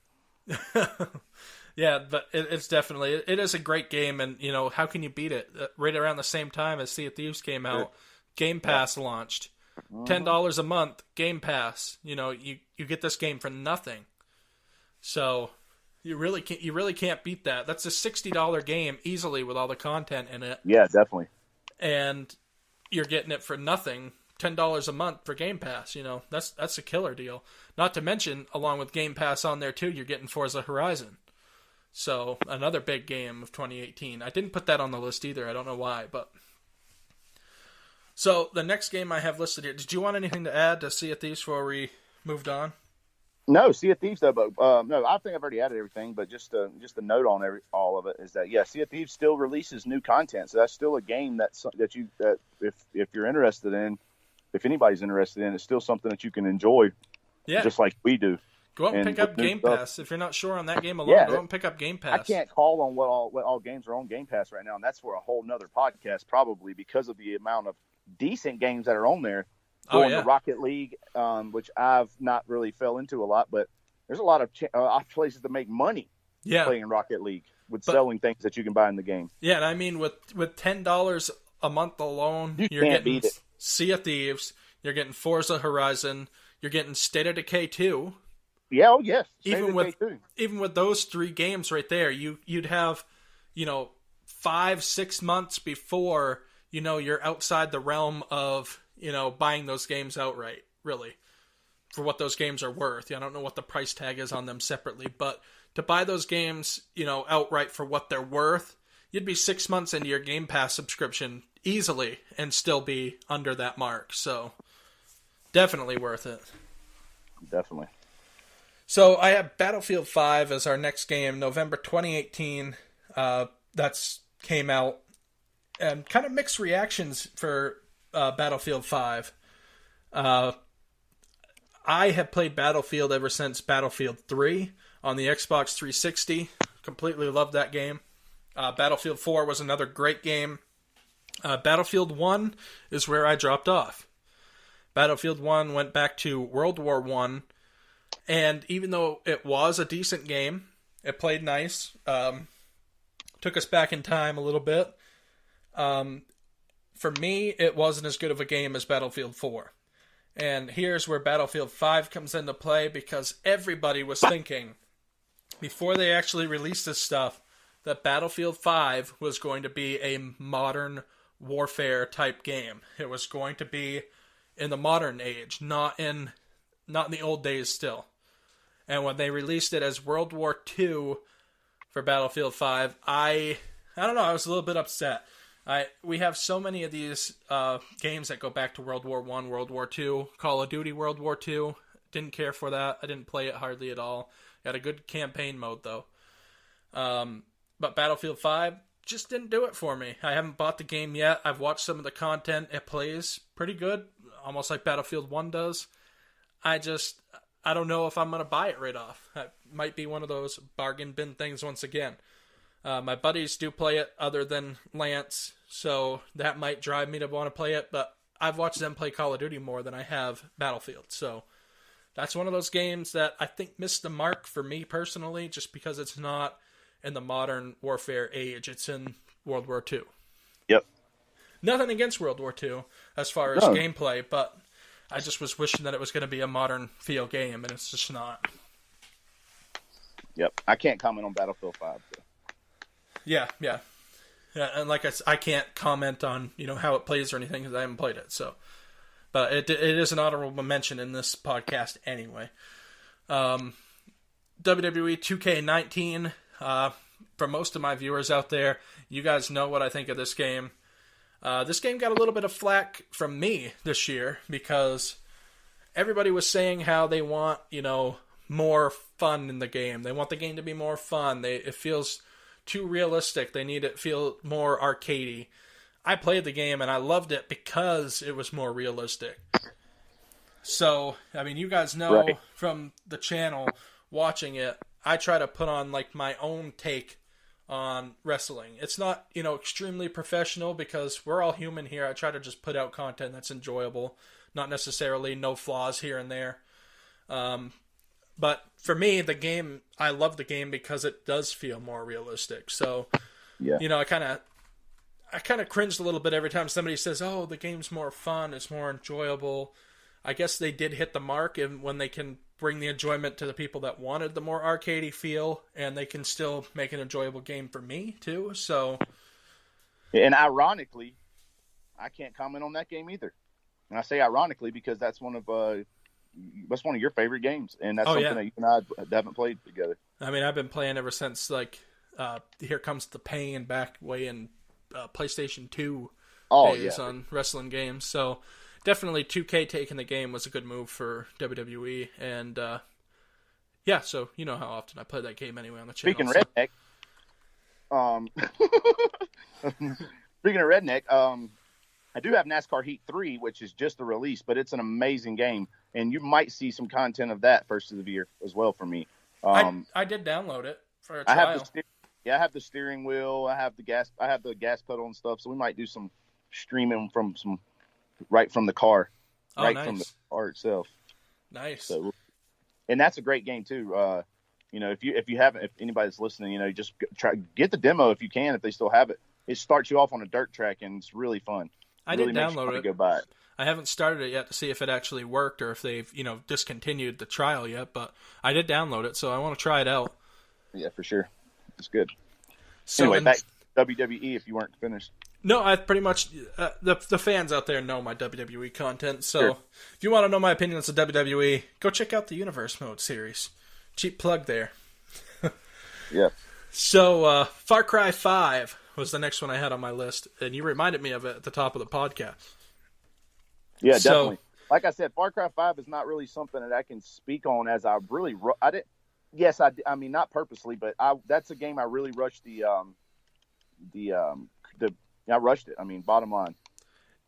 Yeah, but it's definitely, it is a great game. And, how can you beat it? Right around the same time as Sea of Thieves came out, Game Pass launched. $10 a month, Game Pass. You get this game for nothing. So... You really can't beat that. That's a $60 game easily with all the content in it. Yeah, definitely. And you're getting it for nothing. $10 a month for Game Pass. That's a killer deal. Not to mention, along with Game Pass on there too, you're getting Forza Horizon. So another big game of 2018. I didn't put that on the list either. I don't know why, but. So the next game I have listed here. Did you want anything to add to Sea of Thieves before we moved on? No, Sea of Thieves though. But no, I think I've already added everything. But just a note on all of it is that Sea of Thieves still releases new content. So that's still a game that if you're interested in, if anybody's interested in, it's still something that you can enjoy. Yeah, just like we do. Go out and pick up Game Pass if you're not sure on that game alone. Go out and pick up Game Pass. I can't call on what all games are on Game Pass right now, and that's for a whole nother podcast probably because of the amount of decent games that are on there. Going to Rocket League, which I've not really fell into a lot, but there's a lot of places to make money playing Rocket League with selling things that you can buy in the game. Yeah, and I mean with $10 a month alone, you're getting Sea of Thieves, you're getting Forza Horizon, you're getting State of Decay 2. Yeah, oh yes. Even with those three games right there, you'd have 5-6 months before you're outside the realm of buying those games outright, really, for what those games are worth. I don't know what the price tag is on them separately, but to buy those games, outright for what they're worth, you'd be 6 months into your Game Pass subscription easily and still be under that mark. So definitely worth it. Definitely. So I have Battlefield 5 as our next game, November 2018. That's came out, and kind of mixed reactions for Battlefield 5. I have played Battlefield ever since Battlefield 3 on the Xbox 360. Completely loved that game. Battlefield 4 was another great game. Battlefield 1 is where I dropped off. Battlefield 1 went back to World War 1, and even though it was a decent game, it played nice, took us back in time a little bit. For me, it wasn't as good of a game as Battlefield 4. And here's where Battlefield 5 comes into play, because everybody was thinking, before they actually released this stuff, that Battlefield 5 was going to be a modern warfare type game. It was going to be in the modern age, not in the old days still. And when they released it as World War II for Battlefield 5, I don't know, I was a little bit upset. We have so many of these games that go back to World War I, World War II, Call of Duty World War II. Didn't care for that. I didn't play it hardly at all. Got a good campaign mode, though. But Battlefield 5 just didn't do it for me. I haven't bought the game yet. I've watched some of the content. It plays pretty good, almost like Battlefield 1 does. I don't know if I'm going to buy it right off. It might be one of those bargain bin things once again. My buddies do play it other than Lantz, so that might drive me to want to play it, but I've watched them play Call of Duty more than I have Battlefield, so that's one of those games that I think missed the mark for me personally, just because it's not in the modern warfare age. It's in World War II. Yep. Nothing against World War II as far as gameplay, but I just was wishing that it was going to be a modern feel game, and it's just not. Yep. I can't comment on Battlefield 5. So. Yeah, and like I can't comment on how it plays or anything because I haven't played it. So, but it is an honorable mention in this podcast anyway. WWE 2K19. For most of my viewers out there, you guys know what I think of this game. This game got a little bit of flack from me this year because everybody was saying how they want more fun in the game. They want the game to be more fun. It feels too realistic. They need it to feel more arcadey. I played the game and I loved it because it was more realistic. So, I mean, you guys know from the channel watching it, I try to put on like my own take on wrestling. It's not, extremely professional because we're all human here. I try to just put out content that's enjoyable, not necessarily no flaws here and there. But for me, the game, I love the game because it does feel more realistic. So, I kind of cringed a little bit every time somebody says, "Oh, the game's more fun, it's more enjoyable." I guess they did hit the mark, and when they can bring the enjoyment to the people that wanted the more arcadey feel, and they can still make an enjoyable game for me too. So, and ironically, I can't comment on that game either. And I say ironically because that's one of your favorite games, and that's something that you and I haven't played together. I mean, I've been playing ever since Here Comes the Pain back way in PlayStation 2 days on wrestling games. So definitely 2K taking the game was a good move for WWE, and so you know how often I play that game anyway on the channel. Speaking of redneck, I do have NASCAR Heat 3, which is just the release, but it's an amazing game, and you might see some content of that first of the year as well for me. I did download it for a trial. I have the steering wheel, I have the gas pedal and stuff, so we might do some streaming from right from the car, nice. From the car itself. Nice. So, and that's a great game too. If you haven't, if anybody's listening, just get the demo if you can, if they still have it. It starts you off on a dirt track, and it's really fun. I did download it. Go buy it. I haven't started it yet to see if it actually worked or if they've, discontinued the trial yet, but I did download it, so I want to try it out. Yeah, for sure. It's good. So anyway, back to WWE if you weren't finished. No, I pretty much the fans out there know my WWE content. So Sure. if you want to know my opinions of WWE, go check out the Universe Mode series. Cheap plug there. Yeah. So Far Cry 5 was the next one I had on my list, and you reminded me of it at the top of the podcast. Yeah, So- definitely. Like I said, Far Cry 5 is not really something that I can speak on as I really I didn't. Yes, I mean not purposely, but that's a game I really rushed I rushed it. I mean, bottom line.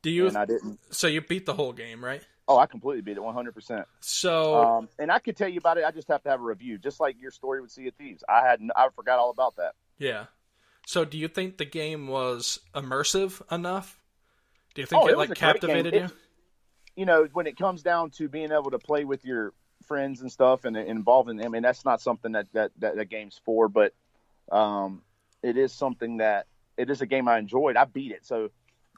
And I didn't. So you beat the whole game, right? Oh, I completely beat it 100%. So and I could tell you about it. I just have to have a review, just like your story with Sea of Thieves. I forgot all about that. yeah. So do you think the game was immersive enough? Do you think it was like a great captivated game. you? You know, when it comes down to being able to play with your friends and stuff and involving them, and that's not something that game's for, but it is something that it is a game I enjoyed. I beat it, so.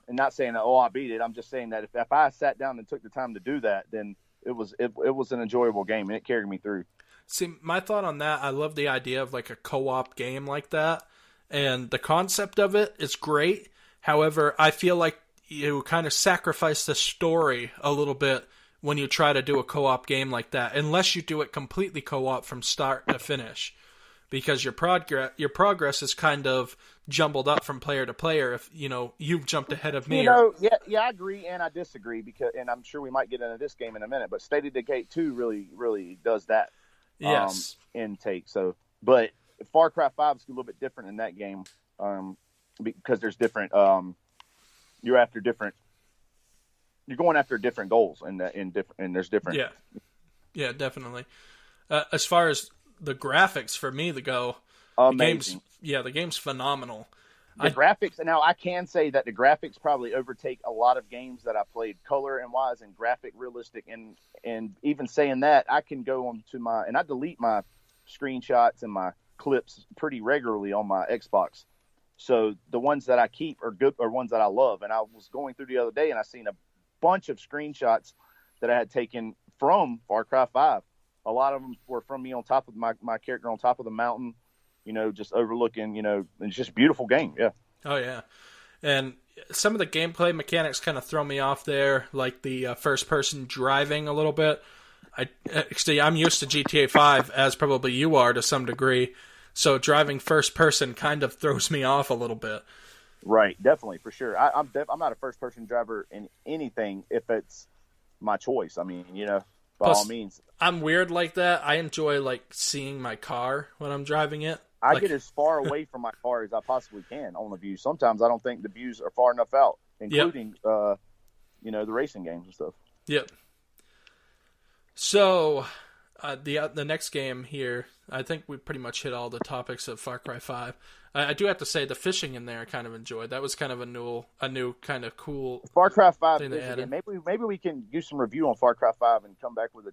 And not saying that, I beat it. I'm just saying that if I sat down and took the time to do that, then it was an enjoyable game, and it carried me through. See, my thought on that, I love the idea of like a co-op game like that, and the concept of it is great. However, I feel like you kind of sacrifice the story a little bit when you try to do a co-op game like that, unless you do it completely co-op from start to finish. Because your progress is kind of jumbled up from player to player. If you've jumped ahead of me. Yeah, I agree and I disagree and I'm sure we might get into this game in a minute. But State of Decay 2 really does that. Yes. Intake. So, but Far Cry 5 is a little bit different in that game because there's different. You're going after different goals and there's different. Yeah, definitely. As far as the graphics for me to go, amazing. The game's phenomenal. Graphics. Now I can say that the graphics probably overtake a lot of games that I played color and wise and graphic realistic. And even saying that, I can go on to and I delete my screenshots and my clips pretty regularly on my Xbox. So the ones that I keep are good, or ones that I love. And I was going through the other day and I seen a bunch of screenshots that I had taken from Far Cry 5. A lot of them were from me on top of my character on top of the mountain, just overlooking, it's just a beautiful game. Yeah. Oh, yeah. And some of the gameplay mechanics kind of throw me off there, like the first-person driving a little bit. I'm used to GTA 5, as probably you are to some degree, so driving first-person kind of throws me off a little bit. Right, definitely, for sure. I'm not a first-person driver in anything if it's my choice. I mean, by all means. I'm weird like that. I enjoy seeing my car when I'm driving it. I get as far away from my car as I possibly can on the view. Sometimes I don't think the views are far enough out, including the racing games and stuff. Yep. So the next game here, I think we pretty much hit all the topics of Far Cry 5. I do have to say the fishing in there I kind of enjoyed. That was kind of a new kind of cool Far Cry 5 thing they added. Maybe we can do some review on Far Cry 5 and come back with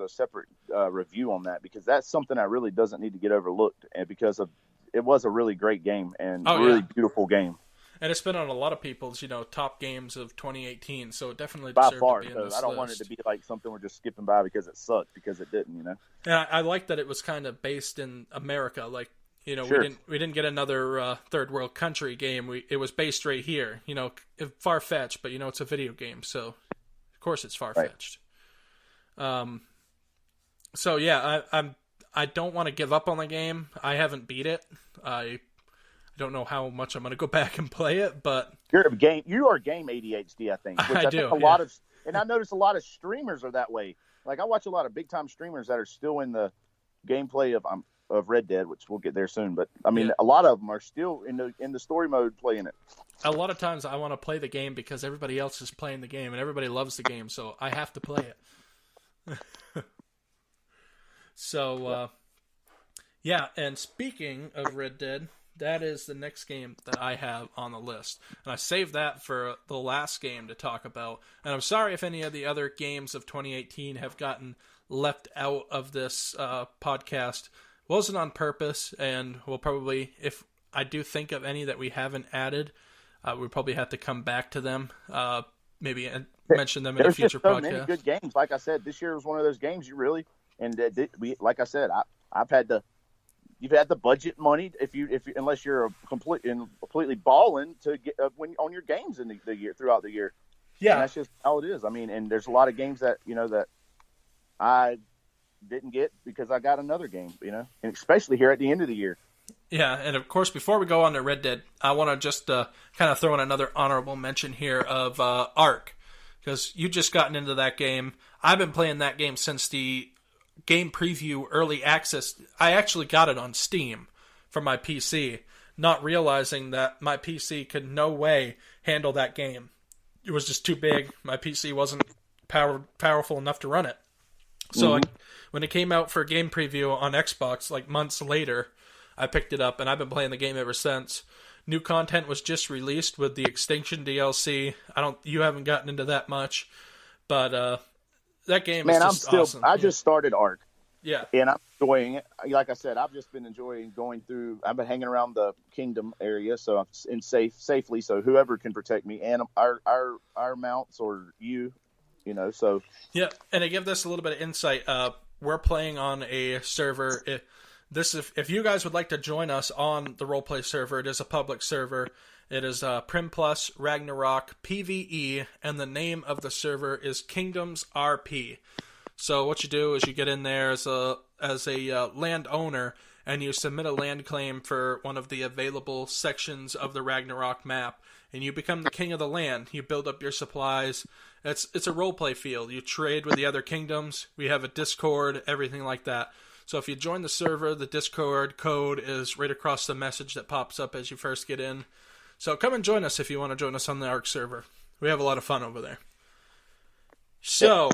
a separate review on that, because that's something that really doesn't need to get overlooked, and because it was a really great game and beautiful game. And it's been on a lot of people's, top games of 2018, so it definitely by deserved far. to be in this I don't list. want it to be like something we're just skipping by because it sucked, because it didn't, And I like that it was kind of based in America, like. Sure. We didn't get another third world country game. It was based right here. Far fetched, but it's a video game, so of course it's far fetched. Right. So yeah, I don't want to give up on the game. I haven't beat it. I don't know how much I'm going to go back and play it, but You are game ADHD, I think. Which I think lot of, and I notice a lot of streamers are that way. Like I watch a lot of big time streamers that are still in the gameplay of Red Dead, which we'll get there soon. But I mean, a lot of them are still in the story mode playing it. A lot of times I want to play the game because everybody else is playing the game and everybody loves the game, so I have to play it. So, and speaking of Red Dead, that is the next game that I have on the list. And I saved that for the last game to talk about. And I'm sorry if any of the other games of 2018 have gotten left out of this podcast. Wasn't on purpose, and we'll probably, if I do think of any that we haven't added, we'll probably have to come back to them, maybe mention them in a future podcast. There's so many good games. Like I said, this year was one of those games like I said, I've had to you've had the budget money if you unless you're completely balling to get when on your games in the year throughout the year. Yeah, and that's just how it is. I mean, and there's a lot of games that that I didn't get because I got another game, and especially here at the end of the year. Yeah, and of course, before we go on to Red Dead, I want to just kind of throw in another honorable mention here of Ark, because you just gotten into that game. I've been playing that game since the game preview early access. I actually got it on Steam for my PC, not realizing that my PC could no way handle that game. It was just too big. My PC wasn't powerful enough to run it. So when it came out for game preview on Xbox, like months later, I picked it up, and I've been playing the game ever since. New content was just released with the Extinction DLC. You haven't gotten into that much, but that game is just awesome. I just started Ark. Yeah. And I'm enjoying it. Like I said, I've just been enjoying going through. I've been hanging around the kingdom area, so I'm in safely. So whoever can protect me, and our mounts or you, So yeah, and to give this a little bit of insight, we're playing on a server. If you guys would like to join us on the roleplay server, it is a public server. It is Prim Plus Ragnarok PVE, and the name of the server is Kingdoms RP. So what you do is you get in there as a landowner, and you submit a land claim for one of the available sections of the Ragnarok map, and you become the king of the land. You build up your supplies. It's a roleplay field. You trade with the other kingdoms. We have a Discord, everything like that. So if you join the server, the Discord code is right across the message that pops up as you first get in. So come and join us if you want to join us on the Ark server. We have a lot of fun over there. So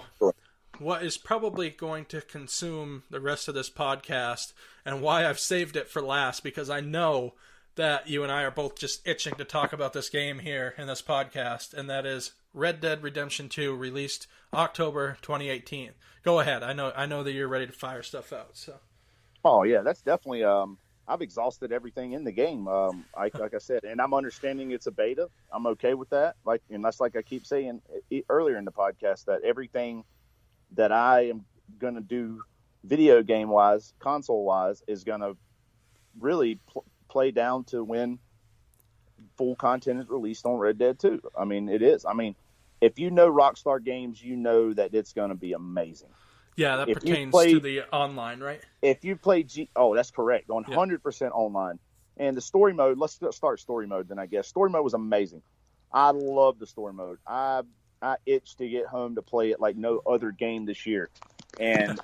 what is probably going to consume the rest of this podcast, and why I've saved it for last, because I know that you and I are both just itching to talk about this game here in this podcast, and that is Red Dead Redemption 2, released October 2018. Go ahead. I know that you're ready to fire stuff out. So. Oh yeah, that's definitely. I've exhausted everything in the game. Like I said, and I'm understanding it's a beta. I'm okay with that. And that's like I keep saying earlier in the podcast, that everything that I am gonna do, video game wise, console wise, is gonna really play down to when full content is released on Red Dead 2. I mean, it is. I mean, if you know Rockstar Games, you know that it's going to be amazing. Yeah, that pertains to the online, right? If you play that's correct, 100% online. And the story mode, let's start story mode then, I guess. Story mode was amazing. I love the story mode. I itch to get home to play it like no other game this year. And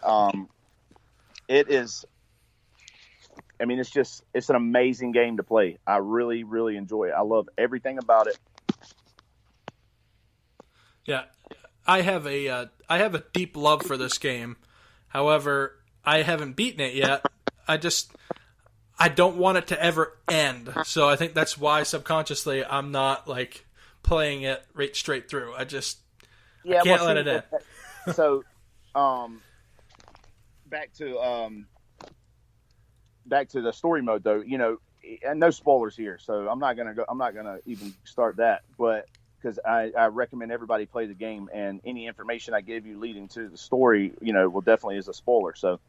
it is, I mean, it's an amazing game to play. I really, really enjoy it. I love everything about it. Yeah, I have a deep love for this game. However, I haven't beaten it yet. I don't want it to ever end. So I think that's why subconsciously I'm not like playing it right straight through. I can't let it end. So, back to the story mode though, and no spoilers here. So I'm not gonna even start that, but because I recommend everybody play the game, and any information I give you leading to the story, will definitely is a spoiler. So,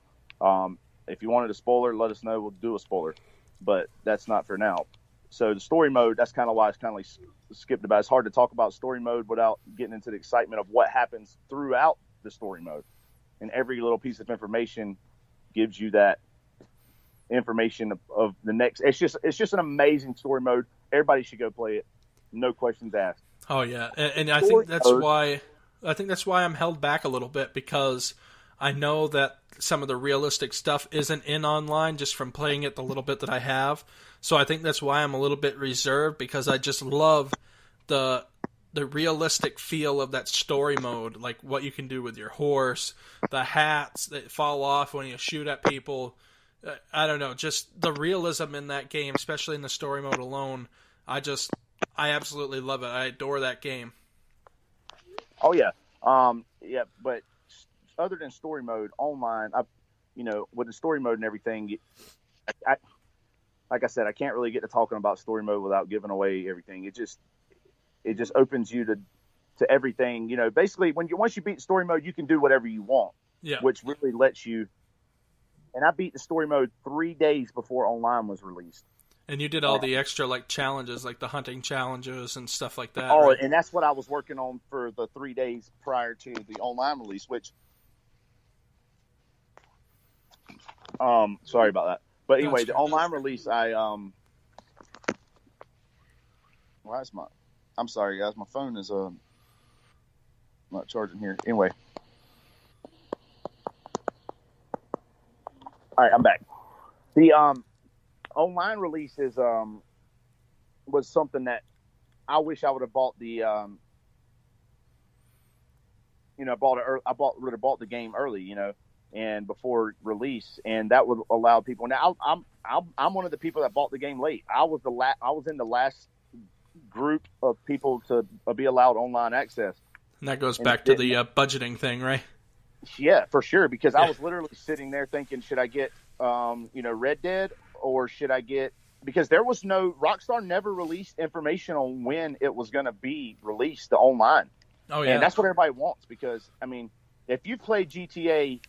if you wanted a spoiler, let us know. We'll do a spoiler, but that's not for now. So the story mode, that's kind of why it's kind of like skipped about. It's hard to talk about story mode without getting into the excitement of what happens throughout the story mode, and every little piece of information gives you that information of the next. It's just an amazing story mode. Everybody should go play it. No questions asked. Oh yeah, and I think that's why I'm held back a little bit, because I know that some of the realistic stuff isn't in online just from playing it the little bit that I have. So I think that's why I'm a little bit reserved, because I just love the realistic feel of that story mode, like what you can do with your horse, the hats that fall off when you shoot at people. I don't know, just the realism in that game, especially in the story mode alone. I absolutely love it. I adore that game. Oh yeah. Yeah, but other than story mode online, with the story mode and everything, like I said, I can't really get to talking about story mode without giving away everything. It just opens you to everything. Basically once you beat story mode, you can do whatever you want. Yeah. Which really lets you And I beat the story mode 3 days before online was released. And you did all the extra like challenges, like the hunting challenges and stuff like that. Oh, right? And that's what I was working on for the 3 days prior to the online release. Which, sorry about that. But anyway, the online release, I'm sorry, guys. My phone is not charging here. Anyway, all right, I'm back. The online release is was something that I wish I would have bought the would have bought the game early, and before release, and that would allow people. Now I'm one of the people that bought the game late. I was in the last group of people to be allowed online access. And that goes back to the budgeting thing, right? Yeah, for sure. Because I was literally sitting there thinking, should I get Red Dead, or should I get? Because there was Rockstar never released information on when it was going to be released, the online. Oh yeah, and that's what everybody wants. Because if you've played GTA,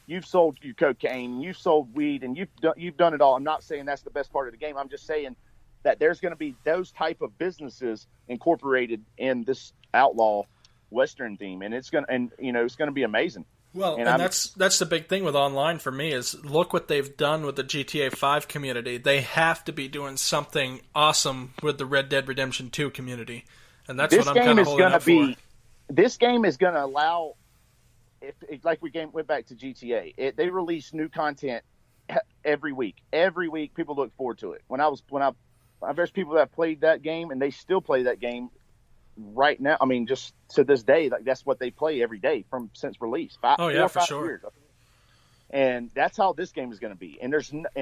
you've sold your cocaine, you've sold weed, and you've done it all. I'm not saying that's the best part of the game. I'm just saying that there's going to be those type of businesses incorporated in this outlaw Western theme, and it's going to be amazing. Well, and that's the big thing with online for me is look what they've done with the GTA 5 community. They have to be doing something awesome with the Red Dead Redemption 2 community, and that's what I'm kind of holding up for. This game is going to allow, like we went back to GTA, they release new content every week. Every week, people look forward to it. There's people that played that game and they still play that game right now. Just to this day, like that's what they play every day since release. 4 or 5 years. And that's how this game is going to be. And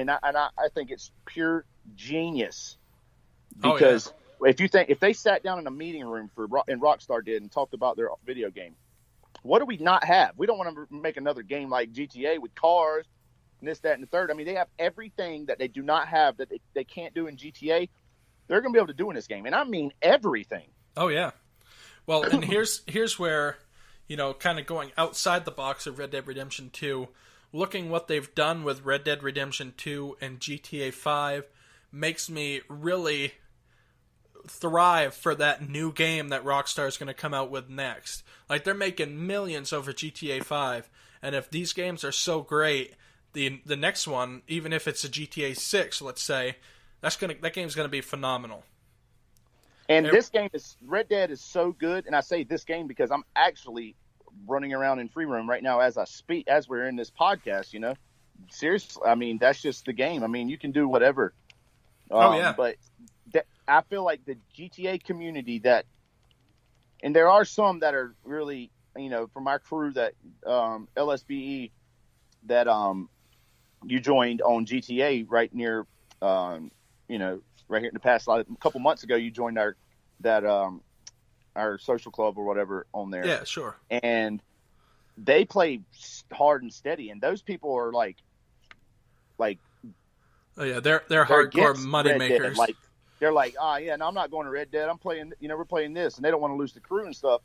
I think it's pure genius because if they sat down in a meeting room and Rockstar did and talked about their video game, what do we not have? We don't want to make another game like GTA with cars and this, that, and the third. They have everything that they do not have that they can't do in GTA. They're going to be able to do in this game. And I mean everything. Oh, yeah. Well, and here's where, kind of going outside the box of Red Dead Redemption 2, looking what they've done with Red Dead Redemption 2 and GTA 5 makes me really thrive for that new game that Rockstar is going to come out with next. Like, they're making millions over GTA 5, and if these games are so great, the next one, even if it's a GTA 6, let's say, that game's going to be phenomenal. And this game Red Dead is so good, and I say this game because I'm actually running around in free roam right now as I speak, as we're in this podcast, Seriously, that's just the game. You can do whatever. But I feel like the GTA community and there are some that are really, from our crew that LSBE that you joined on GTA right near, right here in the past, a couple months ago, you joined our social club or whatever on there. Yeah, sure. And they play hard and steady, and those people are like, oh yeah, they're hardcore money makers. They're like, no, I'm not going to Red Dead. I'm playing, we're playing this, and they don't want to lose the crew and stuff.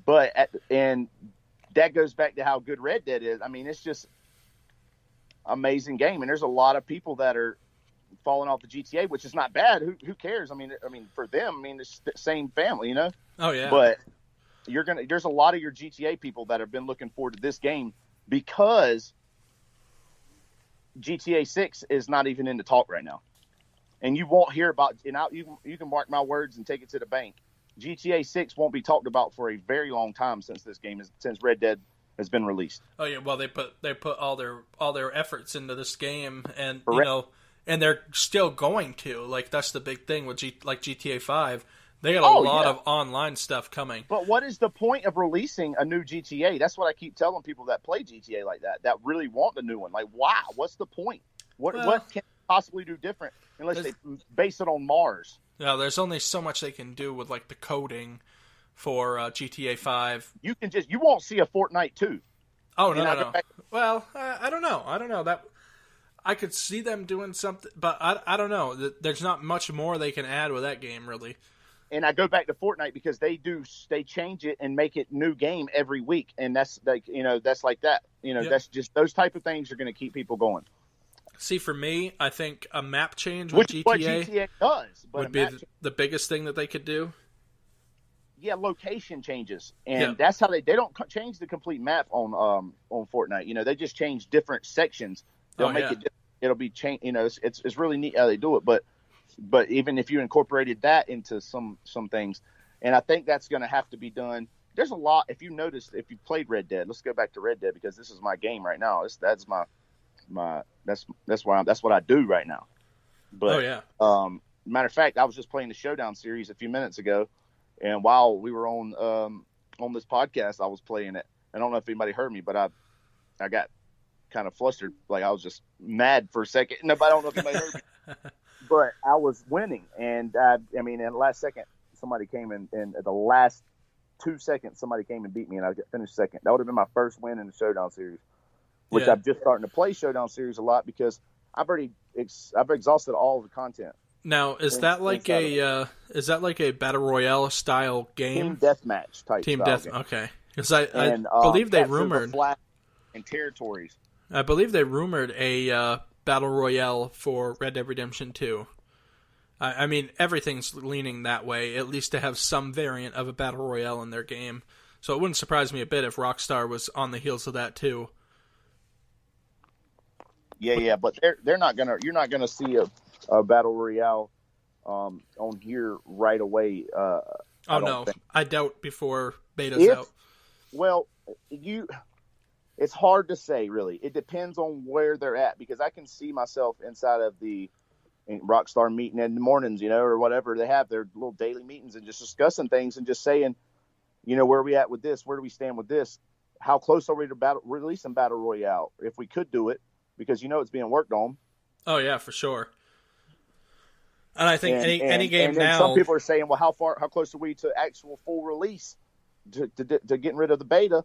But and that goes back to how good Red Dead is. It's just amazing game, and there's a lot of people that are falling off the GTA, which is not bad. Who cares? For them, it's the same family, Oh yeah. But there's a lot of your GTA people that have been looking forward to this game because GTA 6 is not even in the talk right now. And you won't hear about, and you can mark my words and take it to the bank. GTA 6 won't be talked about for a very long time since Red Dead has been released. Oh yeah, well they put all their efforts into this game, and Correct. And they're still going to. Like, that's the big thing with GTA 5. They got a lot of online stuff coming. But what is the point of releasing a new GTA? That's what I keep telling people that play GTA like that really want the new one. Like, wow, what's the point? What can they possibly do different unless they base it on Mars? Yeah, there's only so much they can do with, like, the coding for GTA 5. You won't see a Fortnite 2. Oh, no. Well, I don't know. That I could see them doing something, but I don't know. There's not much more they can add with that game, really. And I go back to Fortnite because they change it and make it new game every week. And that's like, that's like that, that's just those type of things are going to keep people going. See, for me, I think a map change with GTA, what GTA does, but would be the biggest thing that they could do. Yeah, location changes, and that's how they don't change the complete map on Fortnite. They just change different sections. They'll make it. It'll be changed. It's really neat how they do it. But even if you incorporated that into some things, and I think that's going to have to be done. There's a lot. If you noticed, if you played Red Dead, let's go back to Red Dead because this is my game right now. That's what I do right now. But matter of fact, I was just playing the Showdown series a few minutes ago, and while we were on this podcast, I was playing it. I don't know if anybody heard me, but I got kind of flustered, like I was just mad for a second. No, I don't know if anybody heard me. But I was winning, and in the last second, somebody came in the last 2 seconds, somebody came and beat me, and I finished second. That would have been my first win in the Showdown series, which I'm just starting to play Showdown series a lot because I've exhausted all the content. Now, is that like a battle royale style game? Team deathmatch type. Team style death. game. Okay, because I believe they rumored and territories. I believe they rumored a battle royale for Red Dead Redemption 2. I mean, everything's leaning that way, at least to have some variant of a battle royale in their game. So it wouldn't surprise me a bit if Rockstar was on the heels of that too. Yeah, but you're not gonna see a battle royale on here right away. I doubt before beta's out. Well, it's hard to say, really. It depends on where they're at, because I can see myself inside of the Rockstar meeting in the mornings, or whatever they have their little daily meetings, and just discussing things and just saying, where are we at with this? Where do we stand with this? How close are we to releasing Battle Royale? If we could do it, because it's being worked on. Oh yeah, for sure. And I think any game now. Some people are saying, well, how close are we to actual full release, to getting rid of the beta?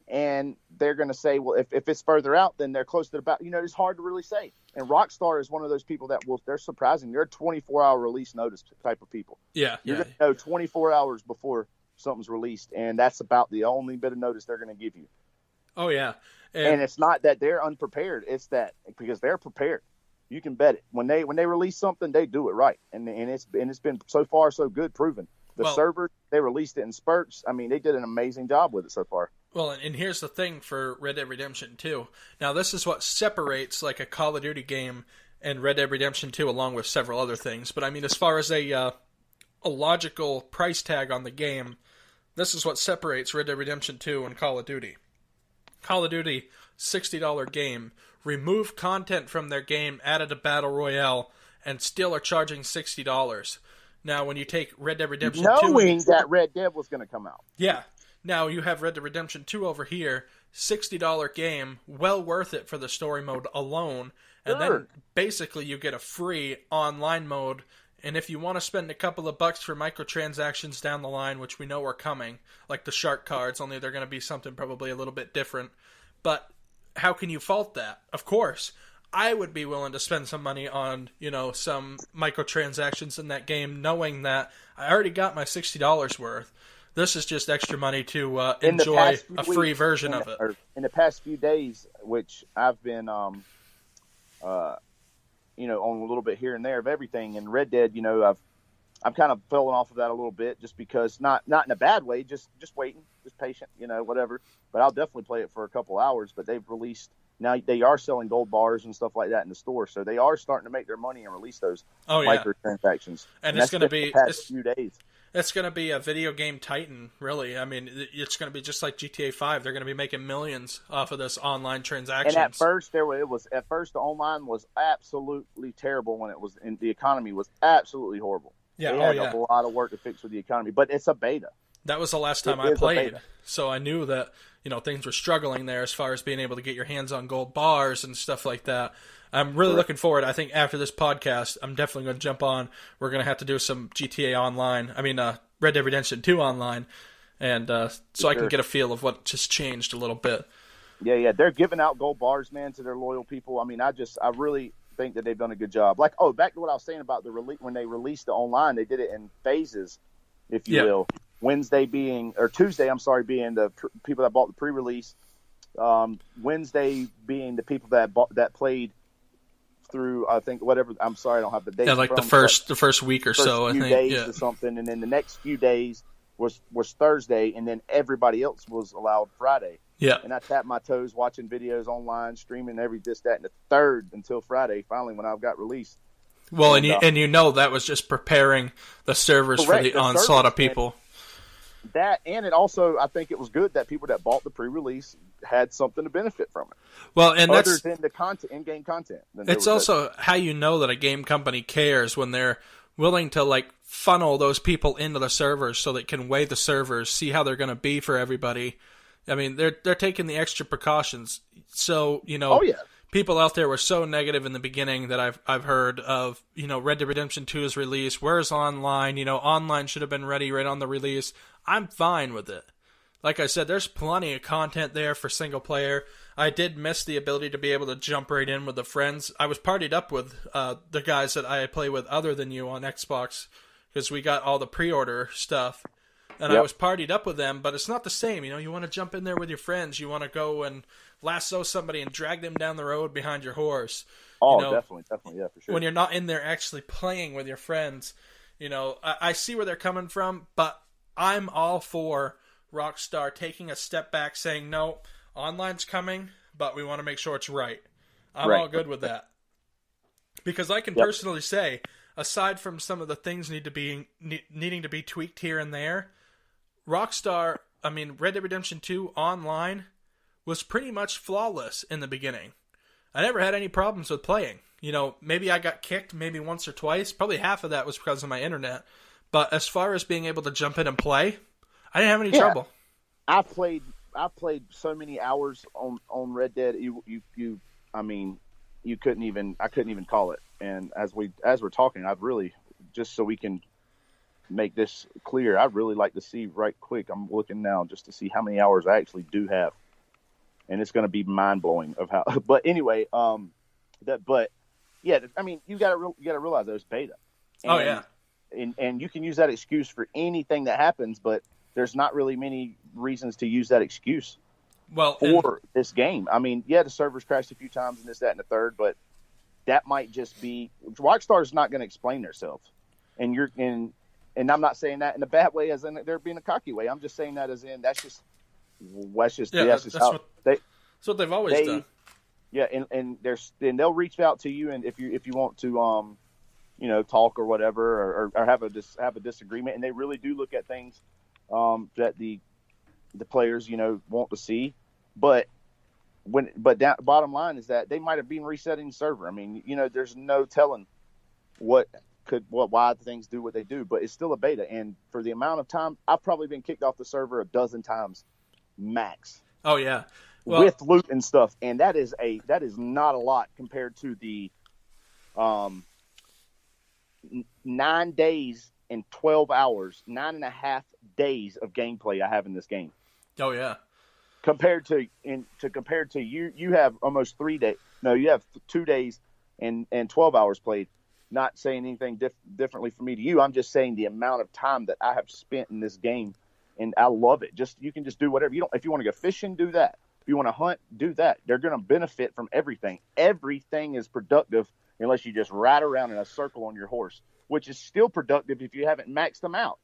And they're going to say, well, if it's further out, then they're close to about, it's hard to really say. And Rockstar is one of those people that they're surprising. They're a 24-hour release notice type of people. Yeah. You're going to know 24 hours before something's released, and that's about the only bit of notice they're going to give you. Oh, yeah. And it's not that they're unprepared. It's that because they're prepared. You can bet it. When they release something, they do it right. And it's been so far so good, proven. The server, they released it in spurts. I mean, they did an amazing job with it so far. Well, and here's the thing for Red Dead Redemption 2. Now, this is what separates like a Call of Duty game and Red Dead Redemption 2, along with several other things. But I mean, as far as a logical price tag on the game, this is what separates Red Dead Redemption 2 and Call of Duty. Call of Duty, $60 game, remove content from their game, added a battle royale, and still are charging $60. Now, when you take Red Dead Redemption 2... Knowing that Red Dead was going to come out. Yeah. Now, you have Red Dead Redemption 2 over here, $60 game, well worth it for the story mode alone. And then, basically, you get a free online mode. And if you want to spend a couple of bucks for microtransactions down the line, which we know are coming, like the shark cards, only they're going to be something probably a little bit different. But how can you fault that? Of course, I would be willing to spend some money on, some microtransactions in that game, knowing that I already got my $60 worth. This is just extra money to enjoy a free version of it. In the past few days, which I've been, on a little bit here and there of everything. And Red Dead, I've kind of fallen off of that a little bit, just because not in a bad way, just waiting, just patient, whatever. But I'll definitely play it for a couple hours. But they've released now, they are selling gold bars and stuff like that in the store, so they are starting to make their money and release those microtransactions. And it's going to be the past few days. It's going to be a video game titan, really. I mean, it's going to be just like GTA 5. They're going to be making millions off of this online transactions. And at first, the online was absolutely terrible when it was, and the economy was absolutely horrible. Yeah, they had a lot of work to fix with the economy, but it's a beta. That was the last time I played, so I knew that things were struggling there as far as being able to get your hands on gold bars and stuff like that. I'm really looking forward. I think after this podcast, I'm definitely going to jump on. We're going to have to do some GTA Online. I mean, Red Dead Redemption 2 Online, and so I can get a feel of what just changed a little bit. Yeah, they're giving out gold bars, man, to their loyal people. I mean, I really think that they've done a good job. Like, back to what I was saying about when they released the online, they did it in phases. if you will. Tuesday, I'm sorry, being the people that bought the pre-release. Wednesday being the people that played through, I think, whatever. I'm sorry, I don't have the dates. Yeah, like the first week or so, I think. Days or something, and then the next few days was Thursday, and then everybody else was allowed Friday. Yeah. And I tapped my toes watching videos online, streaming this, that, and the third until Friday, finally, when I got released. Well, and you know that was just preparing the servers for the onslaught of people. That, and it also, I think it was good that people that bought the pre-release had something to benefit from it. Well, and other than the content, in-game content. It's also how you know that a game company cares when they're willing to like funnel those people into the servers so they can weigh the servers, see how they're going to be for everybody. I mean, they're taking the extra precautions. So, you know, people out there were so negative in the beginning that I've heard of, you know, Red Dead Redemption 2's release. Where's online? You know, online should have been ready right on the release. I'm fine with it. Like I said, there's plenty of content there for single player. I did miss the ability to be able to jump right in with the friends. I was partied up with the guys that I play with other than you on Xbox because we got all the pre-order stuff. And I was partied up with them, but it's not the same. You know, you want to jump in there with your friends. You want to go and lasso somebody and drag them down the road behind your horse. Oh, you know, definitely, yeah, for sure. When you're not in there actually playing with your friends, you know, I see where they're coming from, but I'm all for Rockstar taking a step back, saying, no, online's coming, but we want to make sure it's right. I'm all good with that. Because I can personally say, aside from some of the things needing to be tweaked here and there, Rockstar, I mean, Red Dead Redemption 2 online was pretty much flawless in the beginning. I never had any problems with playing. You know, maybe I got kicked maybe once or twice. Probably half of that was because of my internet. But as far as being able to jump in and play, I didn't have any trouble. I played so many hours on Red Dead. I couldn't even call it. And as we're talking, I've really, just so we can make this clear, I'd really like to see right quick. I'm looking now just to see how many hours I actually do have, and it's going to be mind blowing of how. But anyway, I mean, you got to realize there's beta. And you can use that excuse for anything that happens, but there's not really many reasons to use that excuse for this game. I mean, the servers crashed a few times and this, that, and the third, but that might just be Rockstar's not going to explain themselves. And I'm not saying that in a bad way, as in they're being a cocky way. I'm just saying that as in that's what they've always done. Yeah, and they'll reach out to you, and if you want to talk or whatever, or have a disagreement, and they really do look at things that the players want to see, but bottom line is that they might have been resetting the server. I mean, there's no telling why things do what they do, but it's still a beta, and for the amount of time, I've probably been kicked off the server a dozen times max. Oh yeah. Well, with loot and stuff, and that is not a lot compared to the 9 days and 12 hours, 9.5 days of gameplay I have in this game. Oh yeah. Compared to you have almost 3 days. No, you have 2 days and 12 hours played. Not saying anything differently from me to you. I'm just saying the amount of time that I have spent in this game, and I love it. You can just do whatever you don't. If you want to go fishing, do that. If you want to hunt, do that. They're going to benefit from everything. Everything is productive unless you just ride around in a circle on your horse, which is still productive if you haven't maxed them out.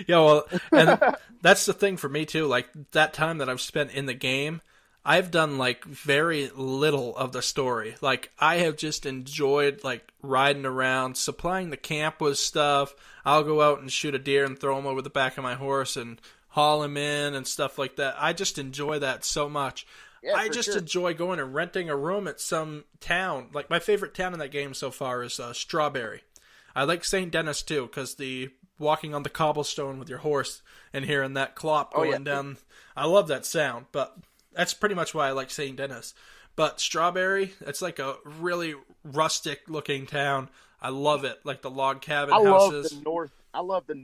Yeah, well, and that's the thing for me too. Like that time that I've spent in the game, I've done like very little of the story. Like I have just enjoyed like riding around, supplying the camp with stuff. I'll go out and shoot a deer and throw him over the back of my horse and haul him in and stuff like that. I just enjoy that so much. Yeah, I just enjoy going and renting a room at some town. Like my favorite town in that game so far is Strawberry. I like St. Denis too, because the walking on the cobblestone with your horse and hearing that clop going down. I love that sound, but that's pretty much why I like St. Denis. But Strawberry, it's like a really rustic looking town. I love it, like the log cabin houses. I love the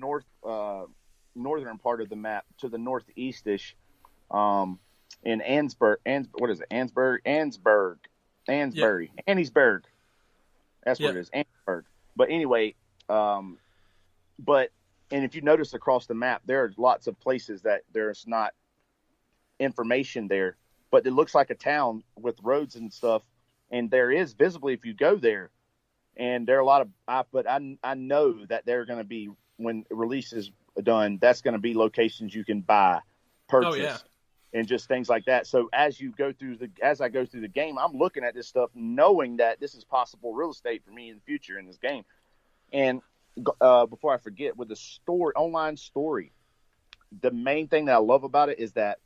northern part of the map to the northeast-ish, in Annesburg. What is it? Annesburg. That's what it is. Annesburg. But anyway, but And if you notice across the map, there are lots of places that there's not information there, but it looks like a town with roads and stuff. And there is visibly, if you go there, and there are a lot of, but I know that they're going to be, when release is done, that's going to be locations you can buy, purchase, and just things like that. So as I go through the game, I'm looking at this stuff, knowing that this is possible real estate for me in the future in this game. And before I forget, with the online story, the main thing that I love about it is that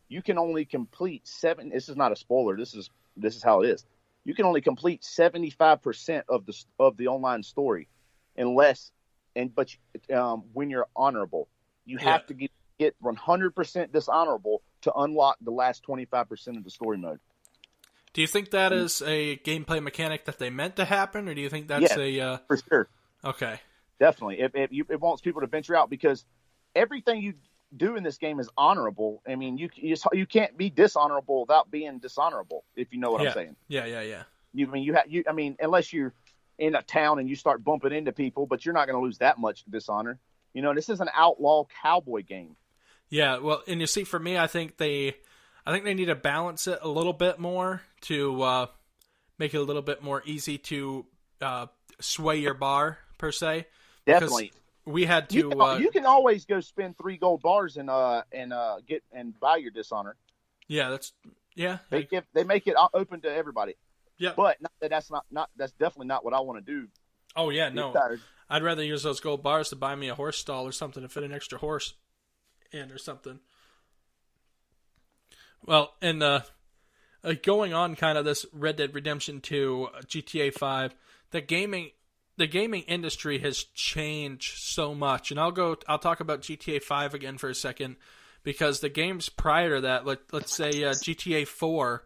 you can only complete 7. This is not a spoiler. This is how it is. You can only complete 75% of the online story, but when you're honorable, you have to get 100% dishonorable to unlock the last 25% of the story mode. Do you think that is a gameplay mechanic that they meant to happen, or do you think that's for sure? Okay, definitely. It wants people to venture out, because everything you do in this game is honorable. I mean, you can't be dishonorable without being dishonorable, if you know what I'm saying. Yeah. I mean, unless you're in a town and you start bumping into people, but you're not going to lose that much dishonor. This is an outlaw cowboy game. Yeah, well, and you see, for me, I think they need to balance it a little bit more to make it a little bit more easy to sway your bar, per se. Definitely. We had to. You can always go spend 3 gold bars and get and buy your dishonor. Yeah, They make it open to everybody. Yeah, but that's definitely not what I want to do. Oh yeah, no. I'd rather use those gold bars to buy me a horse stall or something to fit an extra horse in or something. Well, and going on kind of this Red Dead Redemption 2, GTA 5, the gaming industry has changed so much. And I'll talk about GTA 5 again for a second, because the games prior to that, let's say GTA 4,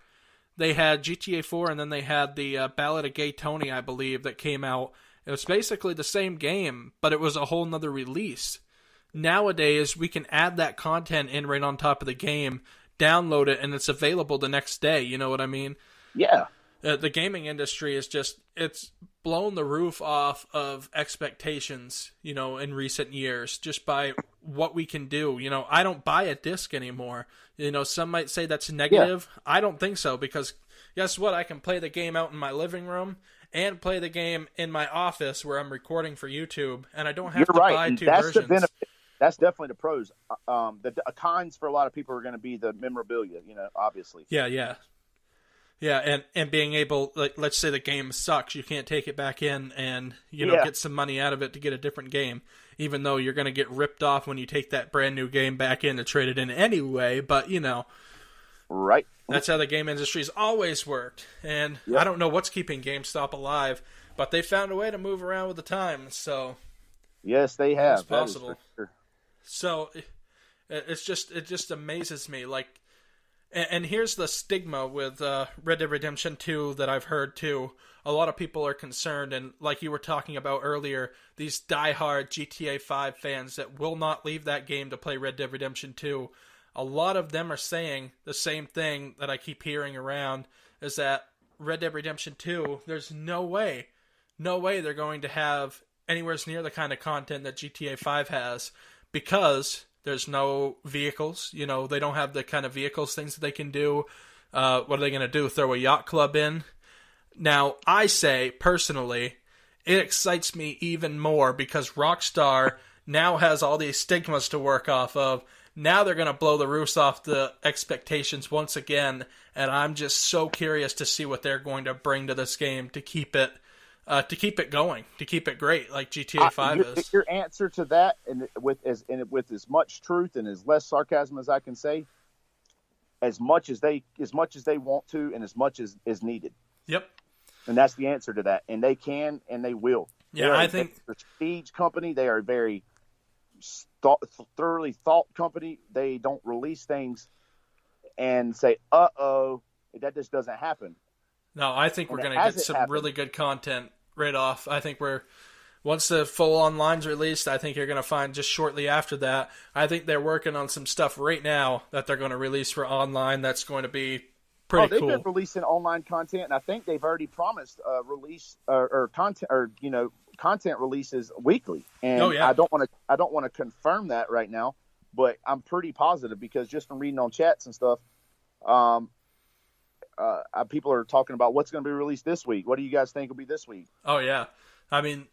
they had GTA 4 and then they had the Ballad of Gay Tony, I believe, that came out. It was basically the same game, but it was a whole nother release. Nowadays, we can add that content in right on top of the game, download it, and it's available the next day. You know what I mean? Yeah. The gaming industry is it's blown the roof off of expectations, in recent years, just by what we can do. I don't buy a disc anymore. Some might say that's negative. Yeah. I don't think so, because guess what? I can play the game out in my living room and play the game in my office where I'm recording for YouTube, and I don't have to buy two versions. The benefit. That's definitely the pros. The cons for a lot of people are going to be the memorabilia, obviously. Yeah, and being able, let's say the game sucks, you can't take it back in and get some money out of it to get a different game, even though you're going to get ripped off when you take that brand new game back in to trade it in anyway. But right. That's how the game industry's always worked. And I don't know what's keeping GameStop alive, but they found a way to move around with the times. So yes, they have. It's possible. Sure. So it just amazes me. And here's the stigma with Red Dead Redemption 2 that I've heard too. A lot of people are concerned, and like you were talking about earlier, these diehard GTA 5 fans that will not leave that game to play Red Dead Redemption 2. A lot of them are saying the same thing that I keep hearing around, is that Red Dead Redemption 2, there's no way they're going to have anywhere near the kind of content that GTA 5 has, because there's no vehicles. They don't have the kind of vehicles, things that they can do. What are they going to do? Throw a yacht club in? Now, I say, personally, it excites me even more because Rockstar now has all these stigmas to work off of. Now they're going to blow the roofs off the expectations once again, and I'm just so curious to see what they're going to bring to this game to keep it going, to keep it great, like GTA 5 is. Your answer to that, and with as much truth and as less sarcasm as I can say, as much as they want to, and as much as is needed. Yep. And that's the answer to that. And they can, and they will. Yeah, I think the prestige company. They are a very thoroughly thought company. They don't release things and say, "Uh-oh, that just doesn't happen." No, I think we're going to get some really good content right off. I think once the full online's released, I think you're going to find just shortly after that, I think they're working on some stuff right now that they're going to release for online that's going to be pretty they've cool. been releasing online content, and I think they've already promised release or content or content releases weekly. And I don't want to confirm that right now, but I'm pretty positive because just from reading on chats and stuff, people are talking about what's going to be released this week. What do you guys think will be this week? Oh yeah, I mean,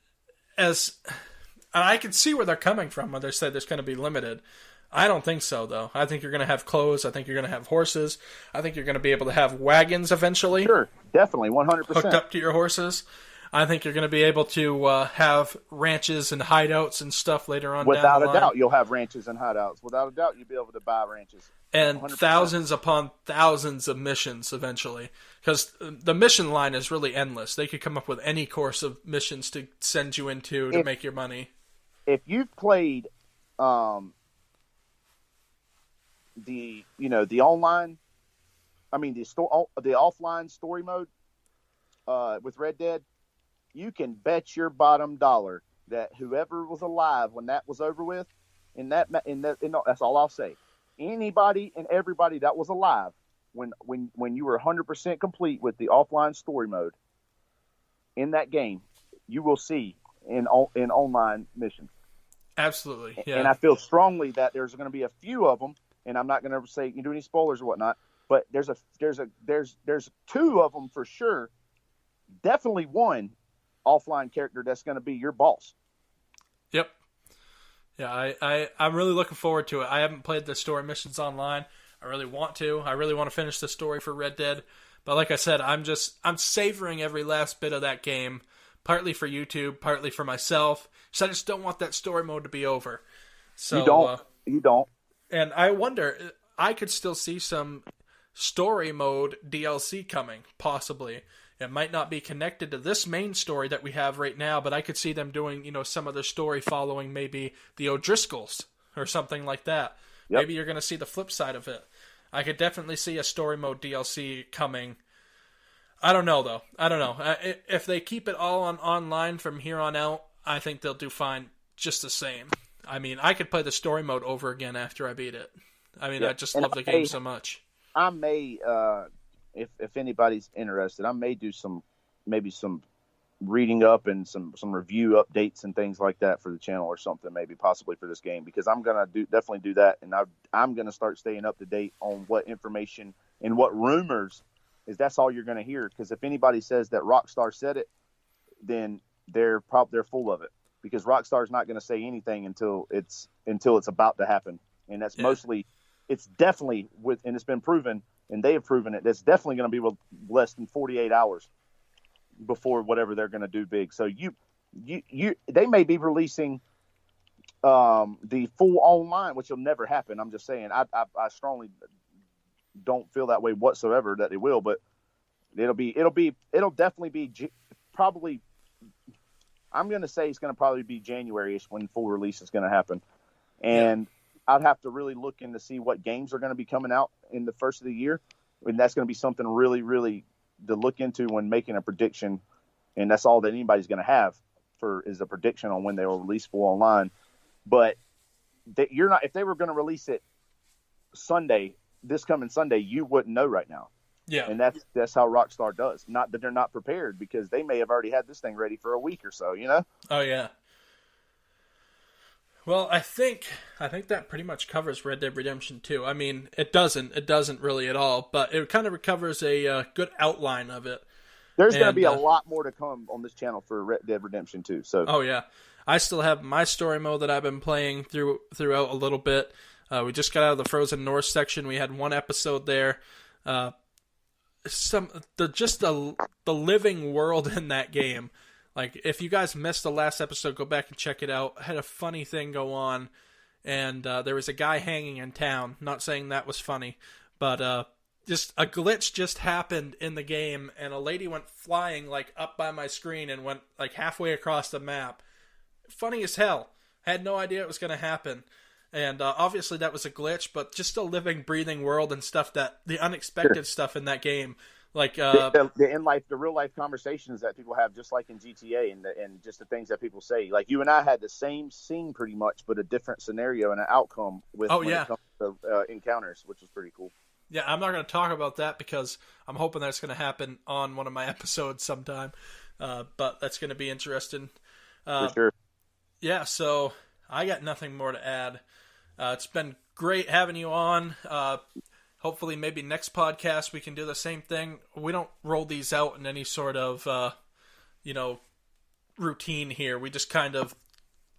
I can see where they're coming from when they say there's going to be limited. I don't think so, though. I think you're going to have clothes. I think you're going to have horses. I think you're going to be able to have wagons eventually. Sure, definitely, 100%. Hooked up to your horses. I think you're going to be able to have ranches and hideouts and stuff later on. Without down the a line. doubt, you'll have ranches and hideouts. Without a doubt, you'll be able to buy ranches. And 100%. thousands upon thousands of missions eventually. Because the mission line is really endless. They could come up with any course of missions to send you into to make your money. If you've played the online, the offline story mode with Red Dead, you can bet your bottom dollar that whoever was alive when that was over with, that's all I'll say. Anybody and everybody that was alive when you were 100% complete with the offline story mode in that game, you will see in online missions. Absolutely, yeah. And I feel strongly that there's going to be a few of them, and I'm not going to say you do any spoilers or whatnot, but there's two of them for sure. Definitely one offline character that's going to be your boss. Yep. Yeah, I'm really looking forward to it. I haven't played the story missions online. I really want to. I really want to finish the story for Red Dead. But like I said, I'm savoring every last bit of that game, partly for YouTube, partly for myself. So I just don't want that story mode to be over. So You don't. And I wonder, I could still see some story mode DLC coming, possibly. It might not be connected to this main story that we have right now, but I could see them doing, some other story following maybe the O'Driscolls or something like that. Yep. Maybe you're going to see the flip side of it. I could definitely see a story mode DLC coming. I don't know, though. I don't know. If they keep it all online from here on out, I think they'll do fine just the same. I mean, I could play the story mode over again after I beat it. I mean, I just love the game so much. I may, if anybody's interested, I may do some reading up and some review updates and things like that for the channel or something, maybe possibly for this game, because I'm gonna definitely do that, and I'm gonna start staying up to date on what information and what rumors is. That's all you're gonna hear, because if anybody says that Rockstar said it, then they're full of it, because Rockstar's not gonna say anything until it's about to happen, and that's mostly. It's definitely and it's been proven, and they have proven it. It's definitely going to be less than 48 hours before whatever they're going to do big. So they may be releasing the full online, which will never happen. I'm just saying. I strongly don't feel that way whatsoever that they will, but it'll definitely be probably. I'm going to say it's going to probably be January-ish when full release is going to happen, and. I'd have to really look in to see what games are going to be coming out in the first of the year. And that's going to be something really, really to look into when making a prediction. And that's all that anybody's going to have is a prediction on when they will release full online. But if they were going to release it this coming Sunday, you wouldn't know right now. Yeah. And that's how Rockstar does. Not that they're not prepared, because they may have already had this thing ready for a week or so, Oh, yeah. Well, I think that pretty much covers Red Dead Redemption 2. I mean, it doesn't really at all, but it kind of covers a good outline of it. There's going to be a lot more to come on this channel for Red Dead Redemption 2. So. Oh yeah, I still have my story mode that I've been playing throughout a little bit. We just got out of the Frozen North section. We had one episode there. The living world in that game. Like, if you guys missed the last episode, go back and check it out. I had a funny thing go on, and there was a guy hanging in town. Not saying that was funny, but just a glitch just happened in the game, and a lady went flying, like, up by my screen and went, like, halfway across the map. Funny as hell. Had no idea it was going to happen. And obviously that was a glitch, but just a living, breathing world and stuff the unexpected stuff in that game. Like the real life conversations that people have, just like in GTA, and just the things that people say. Like, you and I had the same scene pretty much, but a different scenario and an outcome with when it comes to encounters, which was pretty cool. Yeah, I'm not going to talk about that because I'm hoping that's going to happen on one of my episodes sometime. But that's going to be interesting. For sure. Yeah, so I got nothing more to add. It's been great having you on. Hopefully maybe next podcast we can do the same thing. We don't roll these out in any sort of, routine here. We just kind of,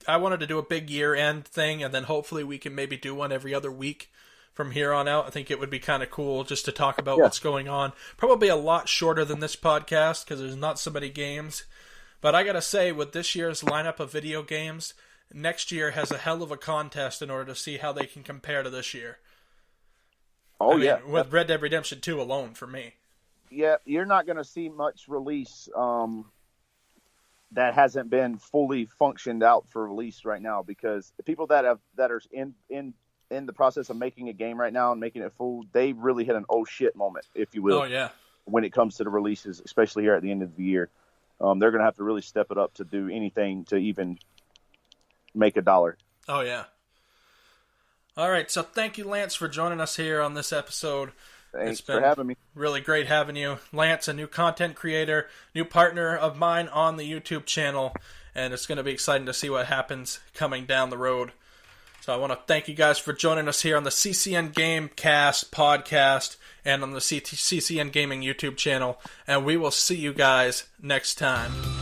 I wanted to do a big year-end thing, and then hopefully we can maybe do one every other week from here on out. I think it would be kind of cool just to talk about what's going on. Probably a lot shorter than this podcast because there's not so many games. But I got to say, with this year's lineup of video games, next year has a hell of a contest in order to see how they can compare to this year. Oh, I mean, with Red Dead Redemption 2 alone for me. Yeah, you're not going to see much release that hasn't been fully functioned out for release right now, because the people that are in the process of making a game right now and making it full, they really hit an oh shit moment, if you will. Oh, yeah. When it comes to the releases, especially here at the end of the year. They're going to have to really step it up to do anything to even make a dollar. Oh, yeah. All right, so thank you, Lantz, for joining us here on this episode. Thanks for having me. Really great having you. Lantz, a new content creator, new partner of mine on the YouTube channel, and it's going to be exciting to see what happens coming down the road. So I want to thank you guys for joining us here on the CCN Gamecast podcast and on the CCN Gaming YouTube channel, and we will see you guys next time.